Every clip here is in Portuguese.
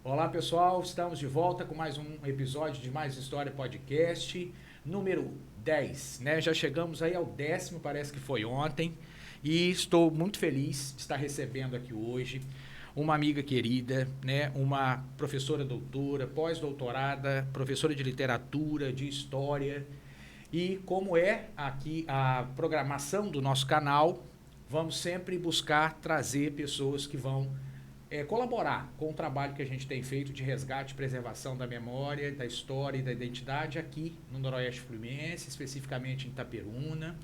Olá pessoal, estamos de volta com mais um episódio de Mais História Podcast, número 10, né? Já chegamos aí ao 10º, parece que foi ontem, e estou muito feliz de estar recebendo aqui hoje uma amiga querida, né? Uma professora doutora, pós-doutorada, professora de literatura, de história, e como é aqui a programação do nosso canal, vamos sempre buscar trazer pessoas que vão colaborar com o trabalho que a gente tem feito de resgate e preservação da memória, da história e da identidade aqui no Noroeste Fluminense, especificamente em Itaperuna.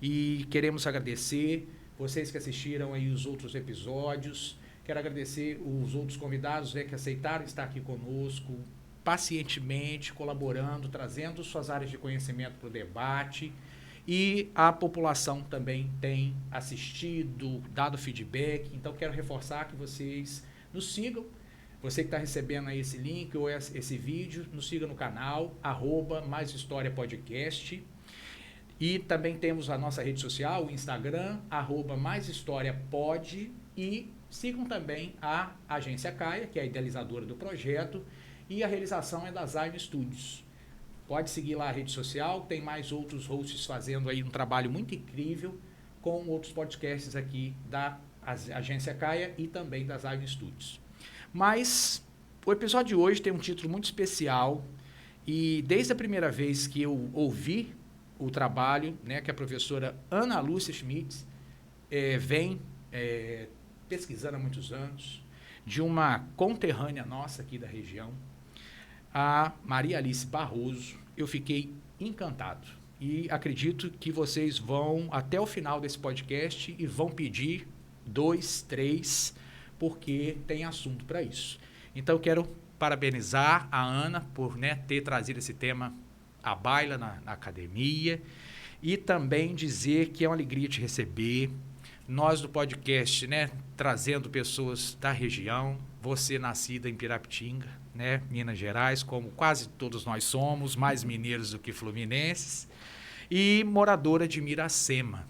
E queremos agradecer vocês que assistiram aí os outros episódios. Quero agradecer os outros convidados que aceitaram estar aqui conosco, pacientemente, colaborando, trazendo suas áreas de conhecimento para o debate. E a população também tem assistido, dado feedback. Então, quero reforçar que vocês nos sigam. Você que está recebendo aí esse link ou esse vídeo, nos siga no canal, @maishistoriapodcast. E também temos a nossa rede social, o Instagram, @maishistoriapod. E sigam também a Agência Caia, que é a idealizadora do projeto, e a realização é da Zayn Studios. Pode seguir lá a rede social, tem mais outros hosts fazendo aí um trabalho muito incrível com outros podcasts aqui da Agência Caia e também das Zayn Studios. Mas o episódio de hoje tem um título muito especial e desde a primeira vez que eu ouvi o trabalho, né, que a professora Ana Lúcia Schmitz vem pesquisando há muitos anos, de uma conterrânea nossa aqui da região, a Maria Alice Barroso, eu fiquei encantado. E acredito que vocês vão até o final desse podcast e vão pedir 2, 3, porque tem assunto para isso. Então eu quero parabenizar a Ana por ter trazido esse tema à baila na academia e também dizer que é uma alegria te receber. Nós do podcast, trazendo pessoas da região, você nascida em Pirapitinga, Minas Gerais, como quase todos nós somos, mais mineiros do que fluminenses, e moradora de Miracema,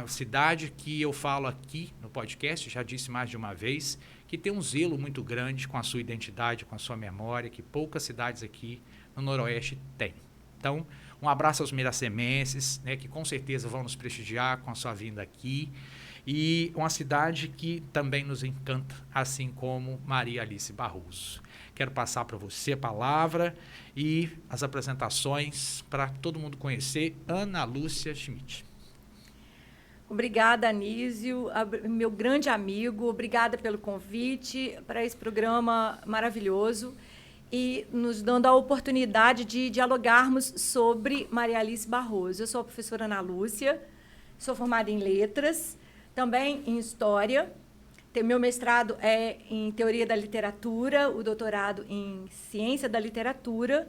cidade que eu falo aqui no podcast, já disse mais de uma vez, que tem um zelo muito grande com a sua identidade, com a sua memória, que poucas cidades aqui no Noroeste têm. Então, um abraço aos miracemenses, que com certeza vão nos prestigiar com a sua vinda aqui, e uma cidade que também nos encanta, assim como Maria Alice Barroso. Quero passar para você a palavra e as apresentações para todo mundo conhecer Ana Lúcia Schmitz. Obrigada, Anísio, meu grande amigo. Obrigada pelo convite para esse programa maravilhoso e nos dando a oportunidade de dialogarmos sobre Maria Alice Barroso. Eu sou a professora Ana Lúcia, sou formada em Letras, também em História. Meu mestrado é em Teoria da Literatura, o doutorado em Ciência da Literatura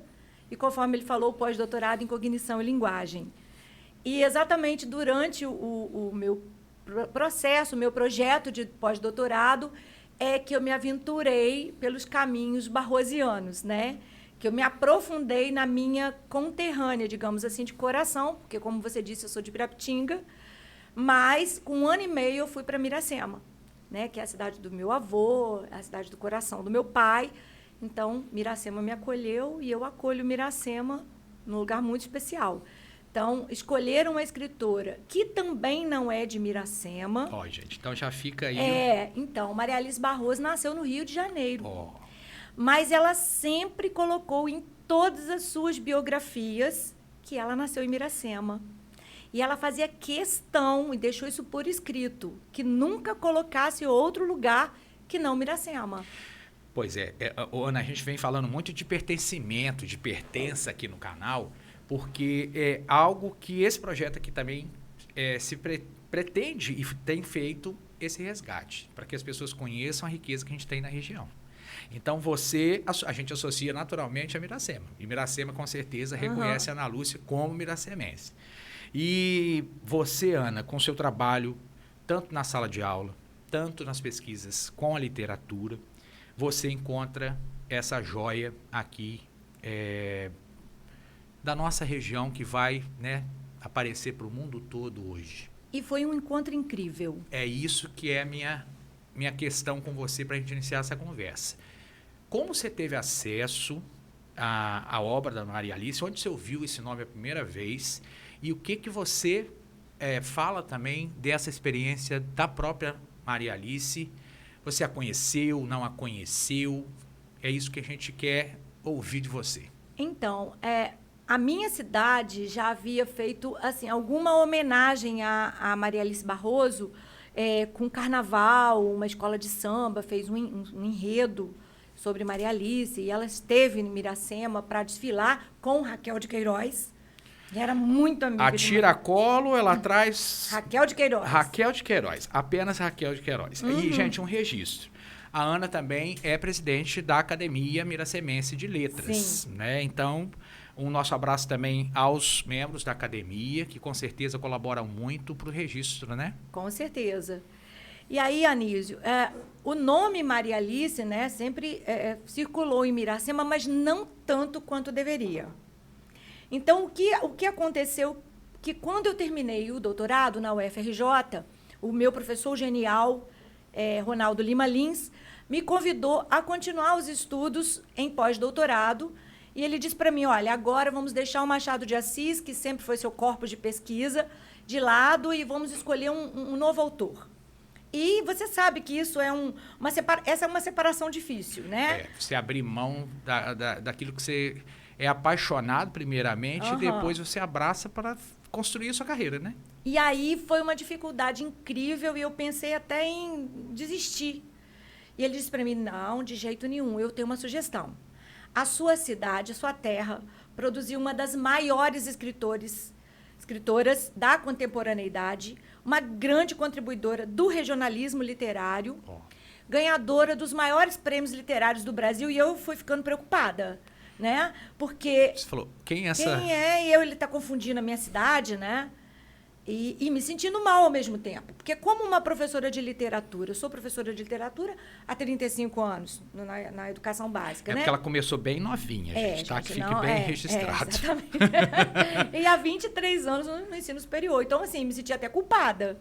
e, conforme ele falou, o pós-doutorado em Cognição e Linguagem. E exatamente durante o meu processo, o meu projeto de pós-doutorado, é que eu me aventurei pelos caminhos barrosianos, que eu me aprofundei na minha conterrânea, digamos assim, de coração, porque, como você disse, eu sou de Pirapitinga, mas com 1 ano e meio eu fui para Miracema, que é a cidade do meu avô, a cidade do coração do meu pai. Então, Miracema me acolheu e eu acolho Miracema num lugar muito especial. Então, escolheram uma escritora que também não é de Miracema. Gente, então já fica aí. Então, Maria Alice Barroso nasceu no Rio de Janeiro. Mas ela sempre colocou em todas as suas biografias que ela nasceu em Miracema. E ela fazia questão, e deixou isso por escrito, que nunca colocasse outro lugar que não Miracema. Pois Ana, a gente vem falando muito de pertencimento, de pertença aqui no canal, porque é algo que esse projeto aqui também pretende e tem feito esse resgate, para que as pessoas conheçam a riqueza que a gente tem na região. Então, a gente associa naturalmente a Miracema. E Miracema, com certeza, reconhece a Ana Lúcia como miracemense. E você, Ana, com seu trabalho, tanto na sala de aula, tanto nas pesquisas com a literatura, você encontra essa joia aqui da nossa região que vai aparecer para o mundo todo hoje. E foi um encontro incrível. É isso que é a minha questão com você para a gente iniciar essa conversa. como você teve acesso à obra da Maria Alice? Onde você ouviu esse nome a primeira vez? E o que você fala também dessa experiência da própria Maria Alice? Você a conheceu, não a conheceu? É isso que a gente quer ouvir de você. Então, a minha cidade já havia feito assim, alguma homenagem à Maria Alice Barroso, com carnaval, uma escola de samba, fez um enredo sobre Maria Alice, e ela esteve em Miracema para desfilar com Raquel de Queiroz. Era muito amiga a tiracolo, ela traz... Raquel de Queiroz. Raquel de Queiroz, apenas Raquel de Queiroz. E, gente, um registro. A Ana também é presidente da Academia Miracemense de Letras. Sim. Né? Então, um nosso abraço também aos membros da academia, que com certeza colaboram muito para o registro, né? Com certeza. E aí, Anísio, o nome Maria Alice, né, sempre circulou em Miracema, mas não tanto quanto deveria. Então, o que aconteceu, que quando eu terminei o doutorado na UFRJ, o meu professor genial, Ronaldo Lima Lins, me convidou a continuar os estudos em pós-doutorado, e ele disse para mim, olha, agora vamos deixar o Machado de Assis, que sempre foi seu corpus de pesquisa, de lado, e vamos escolher um novo autor. E você sabe que isso essa é uma separação difícil, né? Você abrir mão daquilo que você é apaixonado primeiramente, e depois você abraça para construir a sua carreira, né? E aí foi uma dificuldade incrível e eu pensei até em desistir. E ele disse para mim, não, de jeito nenhum, eu tenho uma sugestão. A sua cidade, a sua terra, produziu uma das maiores escritoras da contemporaneidade, uma grande contribuidora do regionalismo literário, ganhadora dos maiores prêmios literários do Brasil, e eu fui ficando preocupada, né? Porque... Você falou, quem é essa... Quem é? E ele está confundindo a minha cidade, né? E me sentindo mal ao mesmo tempo. Porque como uma professora de literatura, eu sou professora de literatura há 35 anos, na educação básica, né? Porque ela começou bem novinha, gente, tá? Que fique bem registrado. Exatamente. E há 23 anos no ensino superior. Então, assim, me senti até culpada.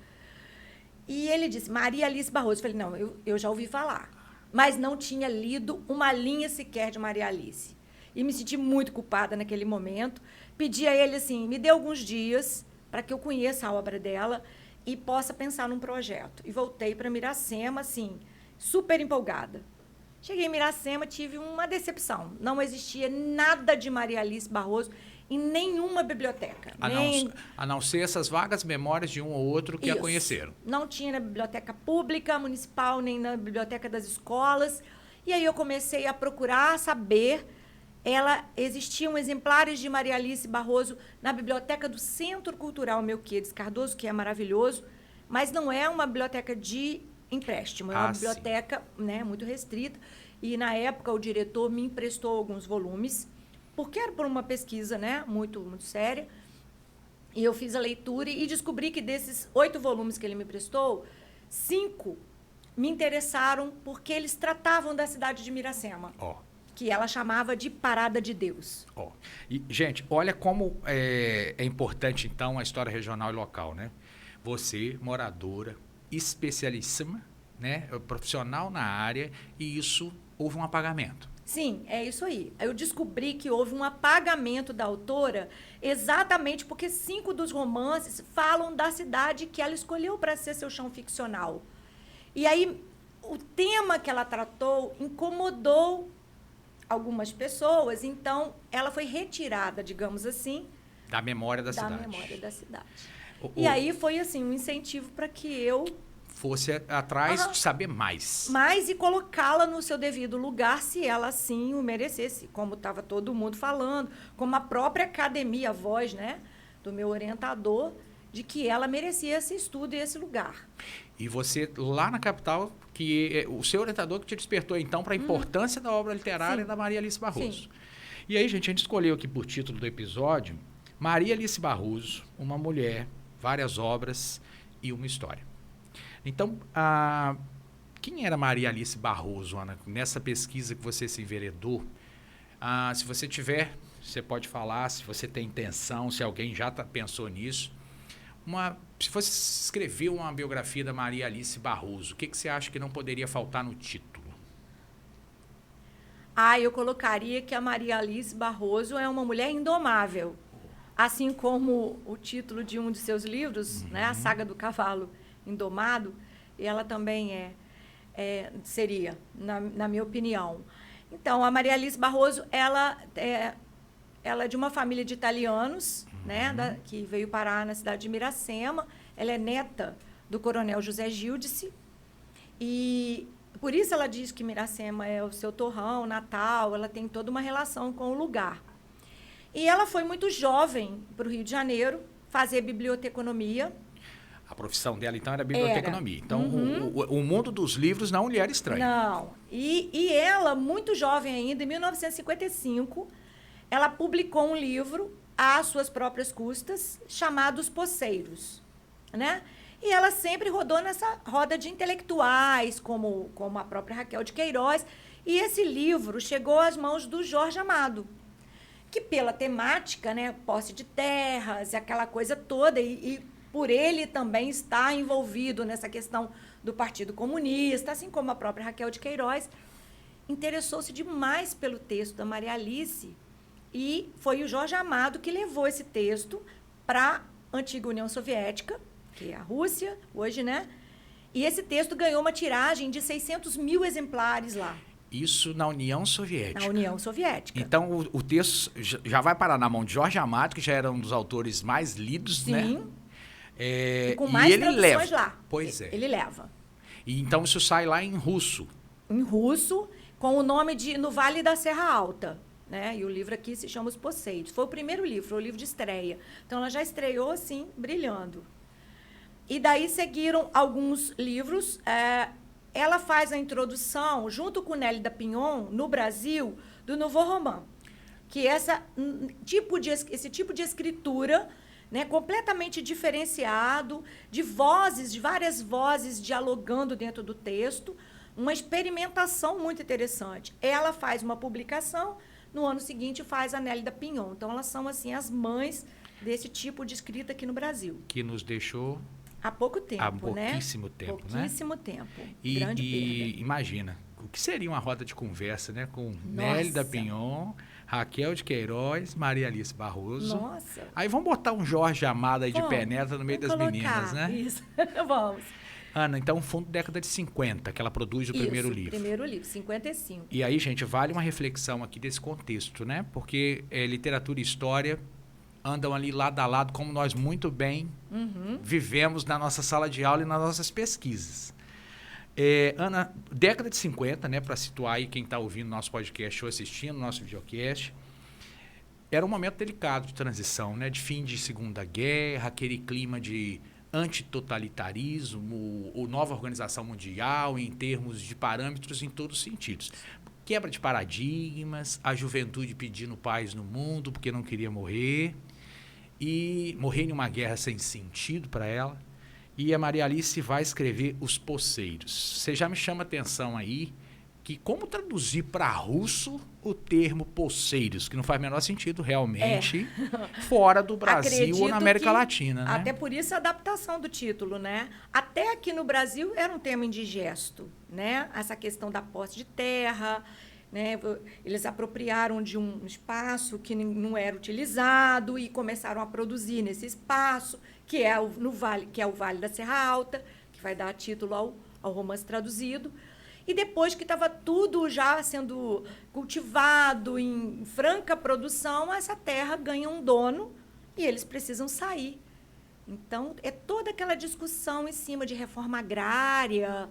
E ele disse, Maria Alice Barroso. Eu falei, não, eu já ouvi falar. Mas não tinha lido uma linha sequer de Maria Alice. E me senti muito culpada naquele momento. Pedi a ele, assim, me dê alguns dias para que eu conheça a obra dela e possa pensar num projeto. E voltei para Miracema, assim, super empolgada. Cheguei em Miracema, tive uma decepção. Não existia nada de Maria Alice Barroso em nenhuma biblioteca. A não ser essas vagas memórias de um ou outro que a conheceram. Não tinha na biblioteca pública, municipal, nem na biblioteca das escolas. E aí eu comecei a procurar saber... Existiam exemplares de Maria Alice Barroso na biblioteca do Centro Cultural Melquiades Cardoso, que é maravilhoso, mas não é uma biblioteca de empréstimo, é uma biblioteca, né, muito restrita. E, na época, o diretor me emprestou alguns volumes, porque era por uma pesquisa, né, muito, muito séria. E eu fiz a leitura e descobri que desses 8 volumes que ele me emprestou, 5 me interessaram porque eles tratavam da cidade de Miracema. Que ela chamava de Parada de Deus. E, gente, olha como é importante, então, a história regional e local, né? Você, moradora, especialíssima, né? Profissional na área, e isso, houve um apagamento. Sim, é isso aí. Eu descobri que houve um apagamento da autora exatamente porque 5 dos romances falam da cidade que ela escolheu para ser seu chão ficcional. E aí, o tema que ela tratou incomodou algumas pessoas, então ela foi retirada, digamos assim, da memória da cidade. Da memória da cidade. E aí foi assim um incentivo para que eu fosse atrás de saber mais. E colocá-la no seu devido lugar, se ela assim o merecesse, como estava todo mundo falando, como a própria academia, a voz, né, do meu orientador, de que ela merecia esse estudo e esse lugar. E você, lá na capital, que o seu orientador que te despertou, então, para a importância da obra literária da Maria Alice Barroso. Sim. E aí, gente, a gente escolheu aqui por título do episódio, Maria Alice Barroso, uma mulher, várias obras e uma história. Então, quem era Maria Alice Barroso, Ana? Nessa pesquisa que você se enveredou, se você tiver, você pode falar, se você tem intenção, se alguém já pensou nisso, se fosse escrever uma biografia da Maria Alice Barroso, o que você acha que não poderia faltar no título? Eu colocaria que a Maria Alice Barroso é uma mulher indomável. Assim como o título de um de seus livros, né, A Saga do Cavalo Indomado, ela também seria, na minha opinião. Então, a Maria Alice Barroso, ela é de uma família de italianos, né, que veio parar na cidade de Miracema. Ela é neta do coronel José Gildice. E por isso ela diz que Miracema é o seu torrão, Natal, ela tem toda uma relação com o lugar. E ela foi muito jovem para o Rio de Janeiro fazer biblioteconomia. A profissão dela, então, era biblioteconomia. Então, o mundo dos livros não lhe era estranho. Não. E ela, muito jovem ainda, em 1955, ela publicou um livro às suas próprias custas, chamado Os Poceiros, né? E ela sempre rodou nessa roda de intelectuais, como a própria Raquel de Queiroz. E esse livro chegou às mãos do Jorge Amado, que pela temática, né, posse de terras, aquela coisa toda, e por ele também estar envolvido nessa questão do Partido Comunista, assim como a própria Raquel de Queiroz, interessou-se demais pelo texto da Maria Alice, e foi o Jorge Amado que levou esse texto para a antiga União Soviética, que é a Rússia hoje, né? E esse texto ganhou uma tiragem de 600 mil exemplares lá. Isso na União Soviética. Na União Soviética. Então, o texto já vai parar na mão de Jorge Amado, que já era um dos autores mais lidos, Sim. né? E com mais traduções lá. Pois é. Ele leva. E então, isso sai lá em russo. Em russo, com o nome de No Vale da Serra Alta. Né? E o livro aqui se chama Os Poceiros. Foi o primeiro livro, foi o livro de estreia. Então, ela já estreou, assim, brilhando. E daí seguiram alguns livros. Ela faz a introdução, junto com Nélida Pinhon, no Brasil, do Nouveau Roman. Que esse tipo de escritura, né, completamente diferenciado, de várias vozes dialogando dentro do texto, uma experimentação muito interessante. Ela faz uma publicação, no ano seguinte faz a Nélida Pinhon. Então, elas são assim as mães desse tipo de escrita aqui no Brasil. Que nos deixou... Há pouco tempo, Há pouquíssimo tempo, né? Pouquíssimo tempo. Grande perda. Imagina, o que seria uma roda de conversa, né? Com Nélida Pinhon, Raquel de Queiroz, Maria Alice Barroso. Nossa. Aí vamos botar um Jorge Amado aí de penetra no meio das meninas, né? Isso, vamos. Ana, então, fundo da década de 50, que ela produz o primeiro livro. Primeiro livro, 55. E aí, gente, vale uma reflexão aqui desse contexto, né? Porque literatura e história andam ali lado a lado, como nós muito bem vivemos na nossa sala de aula e nas nossas pesquisas. Ana, década de 50, né, para situar aí quem está ouvindo nosso podcast ou assistindo nosso videocast, era um momento delicado de transição, né, de fim de Segunda Guerra, aquele clima de antitotalitarismo, ou nova organização mundial em termos de parâmetros em todos os sentidos. Quebra de paradigmas, a juventude pedindo paz no mundo porque não queria morrer, e morrer em uma guerra sem sentido para ela. E a Maria Alice vai escrever Os Poceiros. Você já me chama a atenção aí que como traduzir para russo o termo poceiros, que não faz o menor sentido realmente fora do Brasil Acredito ou na América Latina, né? Até por isso a adaptação do título, né? Até aqui no Brasil era um termo indigesto, né? Essa questão da posse de terra, né? Eles apropriaram de um espaço que não era utilizado e começaram a produzir nesse espaço, que é o Vale da Serra Alta, que vai dar título ao romance traduzido. E depois que estava tudo já sendo cultivado em franca produção, essa terra ganha um dono e eles precisam sair. Então, é toda aquela discussão em cima de reforma agrária,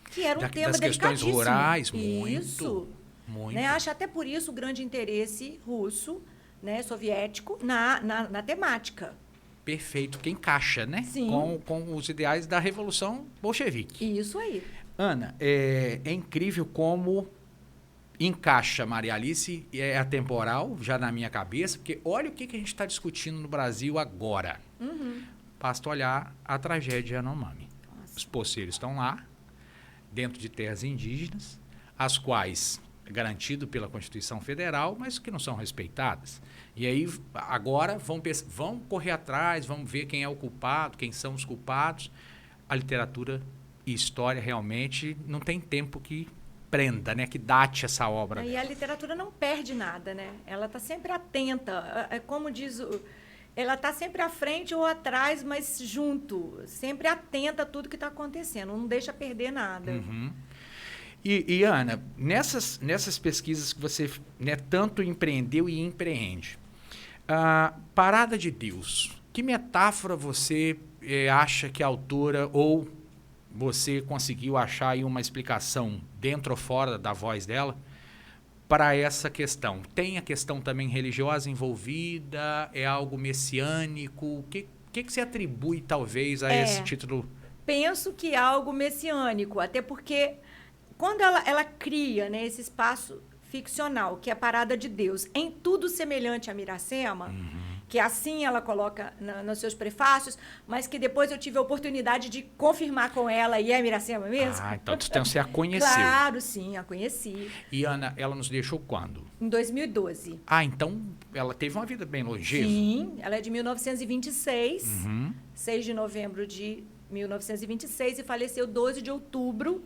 que era um tema das questões delicadíssimo. rurais, Isso. Muito. Né? Acho até por isso o grande interesse russo, né, soviético, na temática. Perfeito, que encaixa, né? Sim. Com os ideais da Revolução Bolchevique. Isso aí. Ana, é incrível como encaixa Maria Alice, é atemporal, já na minha cabeça, porque olha o que a gente está discutindo no Brasil agora. Basta olhar a tragédia Yanomami. Nossa. Os poceiros estão lá, dentro de terras indígenas, as quais é garantido pela Constituição Federal, mas que não são respeitadas. E aí, agora, vão correr atrás, vamos ver quem é o culpado, quem são os culpados. A literatura e história realmente não tem tempo que prenda, né? Que date essa obra. E a literatura não perde nada, né? Ela está sempre atenta. Como diz ela está sempre à frente ou atrás, mas junto. Sempre atenta a tudo que está acontecendo. Não deixa perder nada. Uhum. E Ana, nessas pesquisas que você, né, tanto empreendeu e empreende, Parada de Deus, que metáfora você acha que a autora ou você conseguiu achar aí uma explicação dentro ou fora da voz dela para essa questão? Tem a questão também religiosa envolvida? É algo messiânico? O que você atribui talvez a esse título? Penso que é algo messiânico, até porque quando ela cria, né, esse espaço ficcional, que é a Parada de Deus, em tudo semelhante a Miracema, que assim ela coloca nos seus prefácios, mas que depois eu tive a oportunidade de confirmar com ela, e é Miracema mesmo? Então você a conheceu. Claro, sim, a conheci. E Ana, ela nos deixou quando? Em 2012. Então ela teve uma vida bem longeva. Sim, ela é de 1926, 6 de novembro de 1926, e faleceu 12 de outubro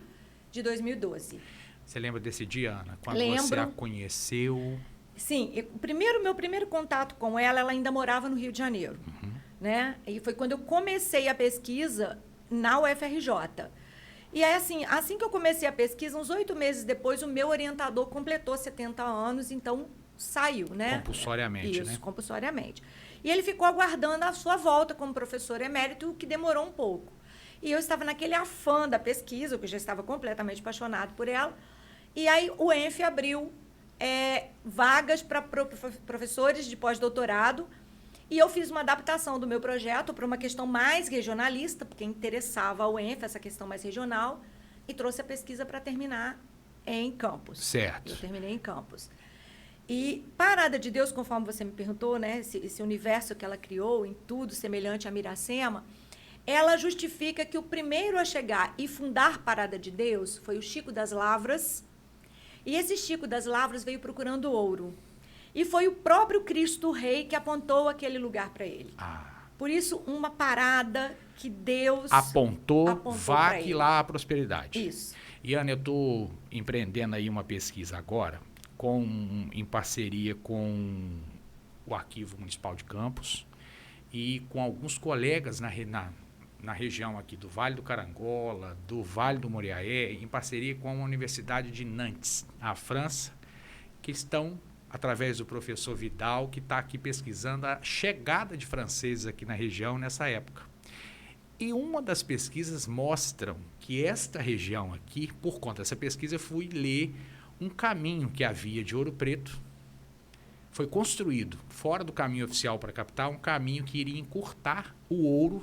de 2012. Você lembra desse dia, Ana? Quando Lembro. você a conheceu? Sim, meu primeiro contato com ela ainda morava no Rio de Janeiro, né? E foi quando eu comecei a pesquisa na UFRJ. E aí, assim que eu comecei a pesquisa, uns 8 meses depois, o meu orientador completou 70 anos, então saiu, né? Compulsoriamente, Isso, né? compulsoriamente. E ele ficou aguardando a sua volta como professor emérito, o que demorou um pouco. E eu estava naquele afã da pesquisa, que eu já estava completamente apaixonado por ela. E aí o ENF abriu vagas para professores de pós-doutorado, e eu fiz uma adaptação do meu projeto para uma questão mais regionalista, porque interessava ao ENF essa questão mais regional, e trouxe a pesquisa para terminar em Campos. Certo. Eu terminei em Campos. E Parada de Deus, conforme você me perguntou, né, esse universo que ela criou, em tudo semelhante a Miracema, ela justifica que o primeiro a chegar e fundar Parada de Deus foi o Chico das Lavras. E esse Chico das Lavras veio procurando ouro. E foi o próprio Cristo Rei que apontou aquele lugar para ele. Por isso, uma parada que Deus apontou vá que lá a prosperidade. Isso. E, Ana, eu estou empreendendo aí uma pesquisa agora, em parceria com o Arquivo Municipal de Campos e com alguns colegas na região aqui do Vale do Carangola, do Vale do Moriaé, em parceria com a Universidade de Nantes, na França, que estão, através do professor Vidal, que está aqui pesquisando a chegada de franceses aqui na região nessa época. E uma das pesquisas mostram que esta região aqui, por conta dessa pesquisa, eu fui ler um caminho que havia de Ouro Preto. Foi construído, fora do caminho oficial para a capital, um caminho que iria encurtar o ouro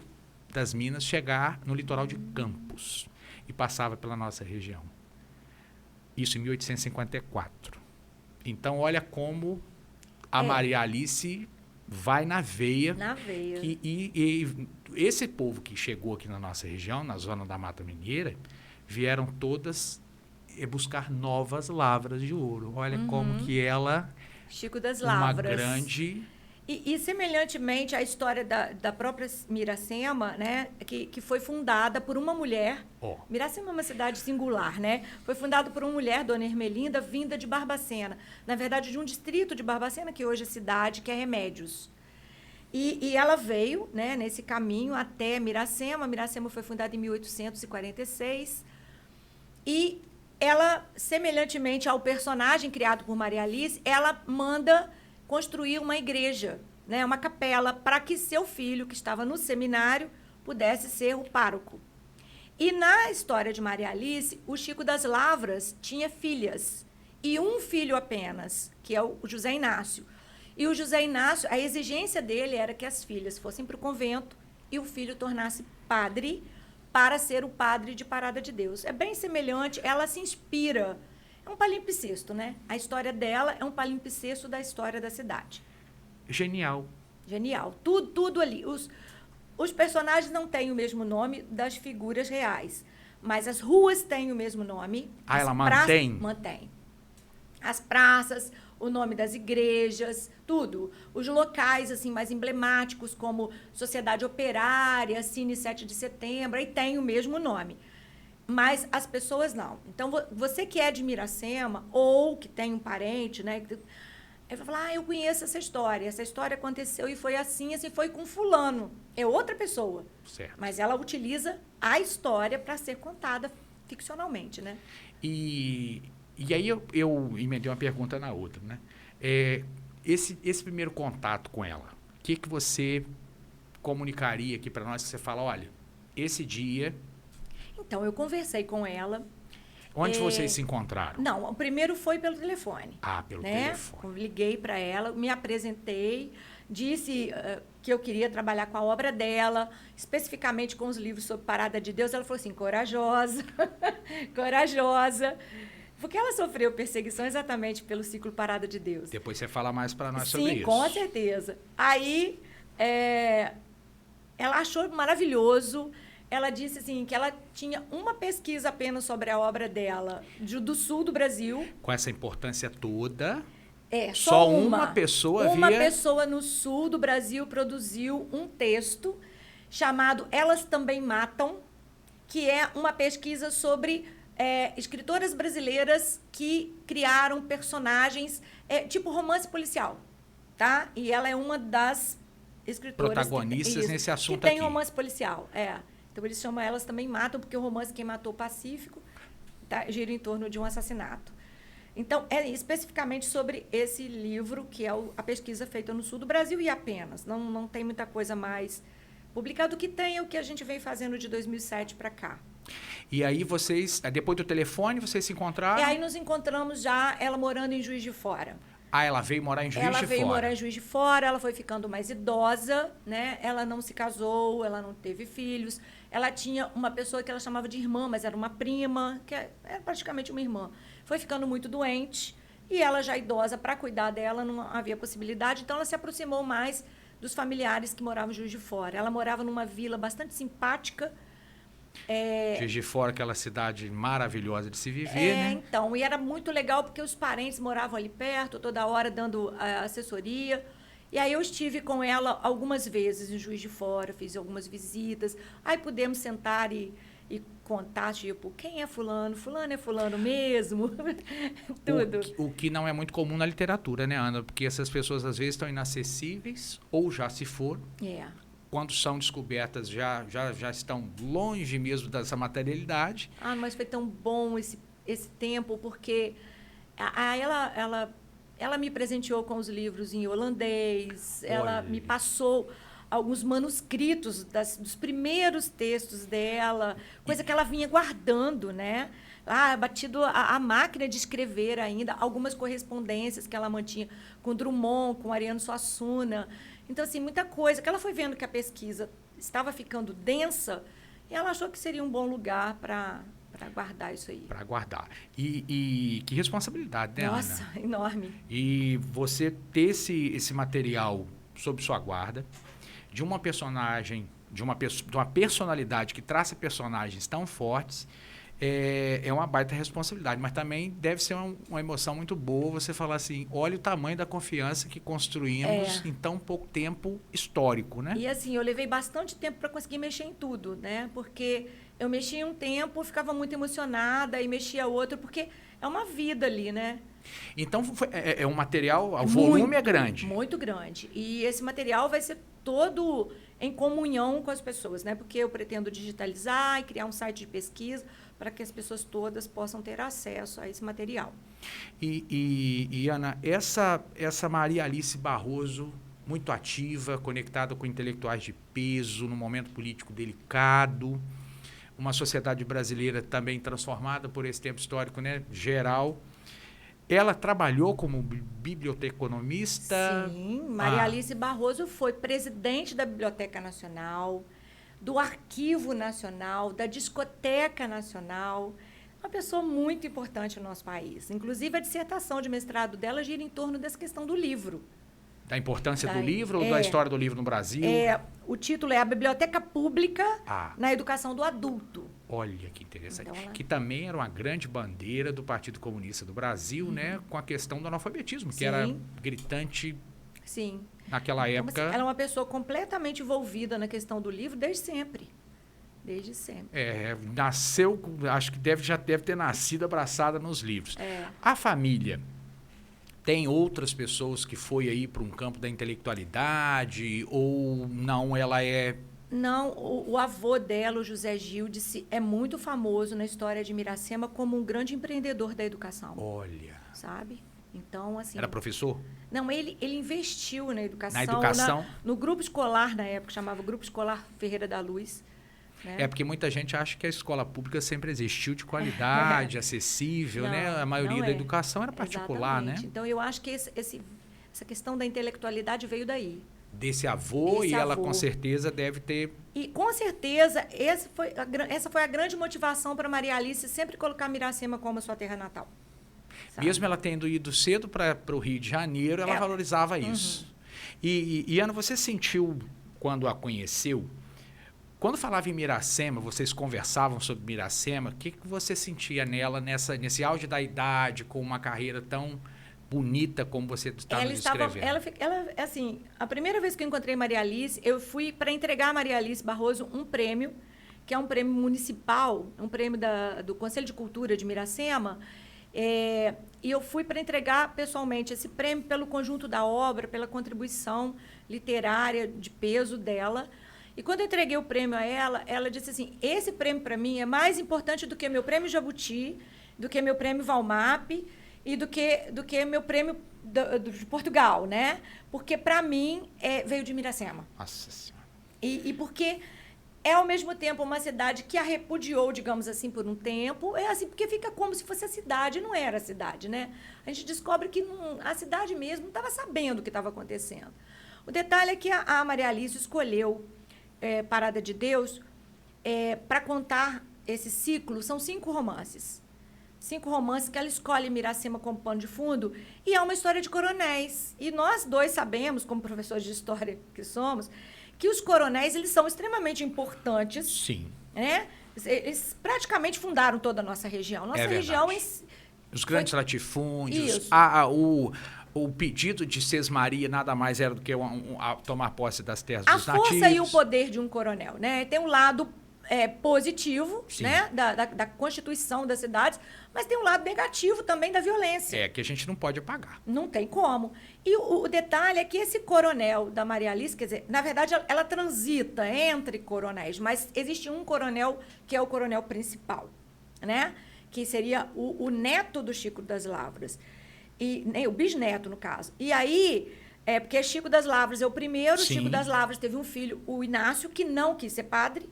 das minas, chegar no litoral de Campos e passava pela nossa região. Isso em 1854. Então, olha como a Maria Alice vai na veia. Na veia. E esse povo que chegou aqui na nossa região, na zona da Mata Mineira, vieram todas buscar novas lavras de ouro. Olha como que ela... Chico das Lavras. Uma grande... E semelhantemente à história da própria Miracema, né, que foi fundada por uma mulher. Miracema é uma cidade singular, né? Foi fundada por uma mulher, Dona Ermelinda, vinda de Barbacena. Na verdade, de um distrito de Barbacena, que hoje é cidade, que é Remédios. E ela veio, né, nesse caminho até Miracema. Miracema foi fundada em 1846. E ela, semelhantemente ao personagem criado por Maria Alice, ela manda construir uma igreja, né, uma capela, para que seu filho, que estava no seminário, pudesse ser o pároco. E na história de Maria Alice, o Chico das Lavras tinha filhas, e um filho apenas, que é o José Inácio. E o José Inácio, a exigência dele era que as filhas fossem para o convento e o filho tornasse padre para ser o padre de Parada de Deus. É bem semelhante, ela se inspira. É um palimpsesto, né? A história dela é um palimpsesto da história da cidade. Genial. Genial. Tudo ali. Os personagens não têm o mesmo nome das figuras reais, mas as ruas têm o mesmo nome. Ela mantém? Mantém. As praças, o nome das igrejas, tudo. Os locais assim mais emblemáticos, como Sociedade Operária, Cine 7 de Setembro, aí tem o mesmo nome. mas as pessoas não. Então, você que é de Miracema ou que tem um parente, né? Ele vai falar, eu conheço essa história aconteceu e foi assim foi com fulano. É outra pessoa. Certo. Mas ela utiliza a história para ser contada ficcionalmente, né? E aí eu emendei uma pergunta na outra, né? Esse primeiro contato com ela, o que você comunicaria aqui para nós? Que você fala, olha, esse dia... Então, eu conversei com ela. Onde vocês se encontraram? Não, o primeiro foi pelo telefone. Pelo telefone. Liguei para ela, me apresentei, disse que eu queria trabalhar com a obra dela, especificamente com os livros sobre Parada de Deus. Ela falou assim, corajosa, corajosa. Porque ela sofreu perseguição exatamente pelo ciclo Parada de Deus. Depois você fala mais para nós sobre isso. Sim, com certeza. Aí, ela achou maravilhoso. Ela disse assim que ela tinha uma pesquisa apenas sobre a obra dela, do sul do Brasil. Com essa importância toda, só uma pessoa Uma pessoa no sul do Brasil produziu um texto chamado Elas Também Matam, que é uma pesquisa sobre escritoras brasileiras que criaram personagens tipo romance policial, tá? E ela é uma das escritoras protagonistas nesse assunto que tem aqui. romance policial, Então, eles chamam Elas Também Matam, porque o romance Quem Matou o Pacífico gira em torno de um assassinato. Então, é especificamente sobre esse livro, que é a pesquisa feita no sul do Brasil e apenas. Não tem muita coisa mais publicada. O que tem é o que a gente vem fazendo de 2007 para cá. E aí vocês, depois do telefone, vocês se encontraram? E aí nos encontramos já, ela morando em Juiz de Fora. Ela veio morar em Juiz de Fora. Ela veio morar em Juiz de Fora, ela foi ficando mais idosa, né? Ela não se casou, ela não teve filhos. Ela tinha uma pessoa que ela chamava de irmã, mas era uma prima, que era praticamente uma irmã. Foi ficando muito doente e ela já idosa, para cuidar dela, não havia possibilidade. Então, ela se aproximou mais dos familiares que moravam em Juiz de Fora. Ela morava numa vila bastante simpática. Juiz de Fora, aquela cidade maravilhosa de se viver, né? Então, e era muito legal porque os parentes moravam ali perto, toda hora dando assessoria. E aí eu estive com ela algumas vezes em Juiz de Fora, fiz algumas visitas. Aí pudemos sentar e contar, tipo, quem é fulano? Fulano é fulano mesmo? Tudo. O que não é muito comum na literatura, né, Ana? Porque essas pessoas, às vezes, estão inacessíveis ou já se foram. Quando são descobertas, já estão longe mesmo dessa materialidade. Mas foi tão bom esse tempo, porque ela me presenteou com os livros em holandês, ela me passou alguns manuscritos dos primeiros textos dela, coisa que ela vinha guardando, né? Batido a máquina de escrever ainda, algumas correspondências que ela mantinha com Drummond, com Ariano Suassuna. Então, assim, muita coisa que ela foi vendo que a pesquisa estava ficando densa e ela achou que seria um bom lugar para guardar isso aí. Para guardar. E que responsabilidade, né, Nossa, Ana? enorme. E você ter esse material sob sua guarda, de uma personagem, de uma personalidade que traça personagens tão fortes, é uma baita responsabilidade. Mas também deve ser uma emoção muito boa você falar assim, olha o tamanho da confiança que construímos em tão pouco tempo histórico, né? E assim, eu levei bastante tempo para conseguir mexer em tudo, né? Porque eu mexia um tempo, ficava muito emocionada e mexia outro, porque é uma vida ali, né? Então, é um material, o volume é grande. Muito grande. E esse material vai ser todo em comunhão com as pessoas, né? Porque eu pretendo digitalizar e criar um site de pesquisa para que as pessoas todas possam ter acesso a esse material. E Ana, essa Maria Alice Barroso, muito ativa, conectada com intelectuais de peso, num momento político delicado, uma sociedade brasileira também transformada por esse tempo histórico, né, geral. Ela trabalhou como biblioteconomista? Sim, Maria Alice Barroso foi presidente da Biblioteca Nacional, do Arquivo Nacional, da Discoteca Nacional. Uma pessoa muito importante no nosso país. Inclusive, a dissertação de mestrado dela gira em torno dessa questão do livro. Da importância do livro ou da história do livro no Brasil? O título é A Biblioteca Pública na Educação do Adulto. Olha que interessante. Então, que também era uma grande bandeira do Partido Comunista do Brasil, né? Com a questão do analfabetismo, que era gritante naquela época. Ela é uma pessoa completamente envolvida na questão do livro desde sempre. Desde sempre. Nasceu, acho que já deve ter nascido abraçada nos livros. A família tem outras pessoas que foi aí para um campo da intelectualidade ou não, ela é... Não, o avô dela, o José Gildes, é muito famoso na história de Miracema como um grande empreendedor da educação. Olha. Sabe? Então, assim... Era professor? Não, ele investiu na educação. Na educação? No grupo escolar, na época, chamava Grupo Escolar Ferreira da Luz. Né? Porque muita gente acha que a escola pública sempre existiu de qualidade, acessível, não, né? A maioria da educação era particular, exatamente. né? Então, eu acho que essa questão da intelectualidade veio daí. Desse avô, ela com certeza deve ter... E com certeza, essa foi a grande motivação para Maria Alice sempre colocar Miracema como a sua terra natal. Sabe? Mesmo ela tendo ido cedo para o Rio de Janeiro, ela valorizava isso. E Ana, você sentiu, quando a conheceu, quando falava em Miracema, vocês conversavam sobre Miracema, o que você sentia nela nesse auge da idade, com uma carreira tão bonita como você está nos descrevendo? Ela, assim, a primeira vez que eu encontrei Maria Alice, eu fui para entregar a Maria Alice Barroso um prêmio, que é um prêmio municipal, um prêmio do Conselho de Cultura de Miracema, e eu fui para entregar pessoalmente esse prêmio pelo conjunto da obra, pela contribuição literária de peso dela. E quando eu entreguei o prêmio a ela, ela disse assim, esse prêmio para mim é mais importante do que meu prêmio Jabuti, do que meu prêmio Valmap e do que meu prêmio de Portugal, né? Porque, para mim, veio de Miracema. Nossa Senhora. E porque é, ao mesmo tempo, uma cidade que a repudiou, digamos assim, por um tempo. É assim, porque fica como se fosse a cidade, não era a cidade, né? A gente descobre que a cidade mesmo não estava sabendo o que estava acontecendo. O detalhe é que a Maria Alice escolheu Parada de Deus para contar esse ciclo. São 5 romances. 5 romances que ela escolhe Miracema como pano de fundo, e é uma história de coronéis. E nós dois sabemos, como professores de história que somos, que os coronéis eles são extremamente importantes. Sim. Né? Eles praticamente fundaram toda a nossa região. Nossa região... Os grandes latifúndios, Isso. o pedido de Sesmaria nada mais era do que tomar posse das terras dos nativos. A força e o poder de um coronel, né? Tem um lado positivo, né, da constituição das cidades, mas tem um lado negativo também da violência. Que a gente não pode apagar. Não tem como. E o detalhe é que esse coronel da Maria Alice, quer dizer, na verdade, ela transita entre coronéis, mas existe um coronel que é o coronel principal, né? Que seria o neto do Chico das Lavras. O bisneto, no caso. E aí, porque Chico das Lavras é o primeiro, Sim. Chico das Lavras teve um filho, o Inácio, que não quis ser padre.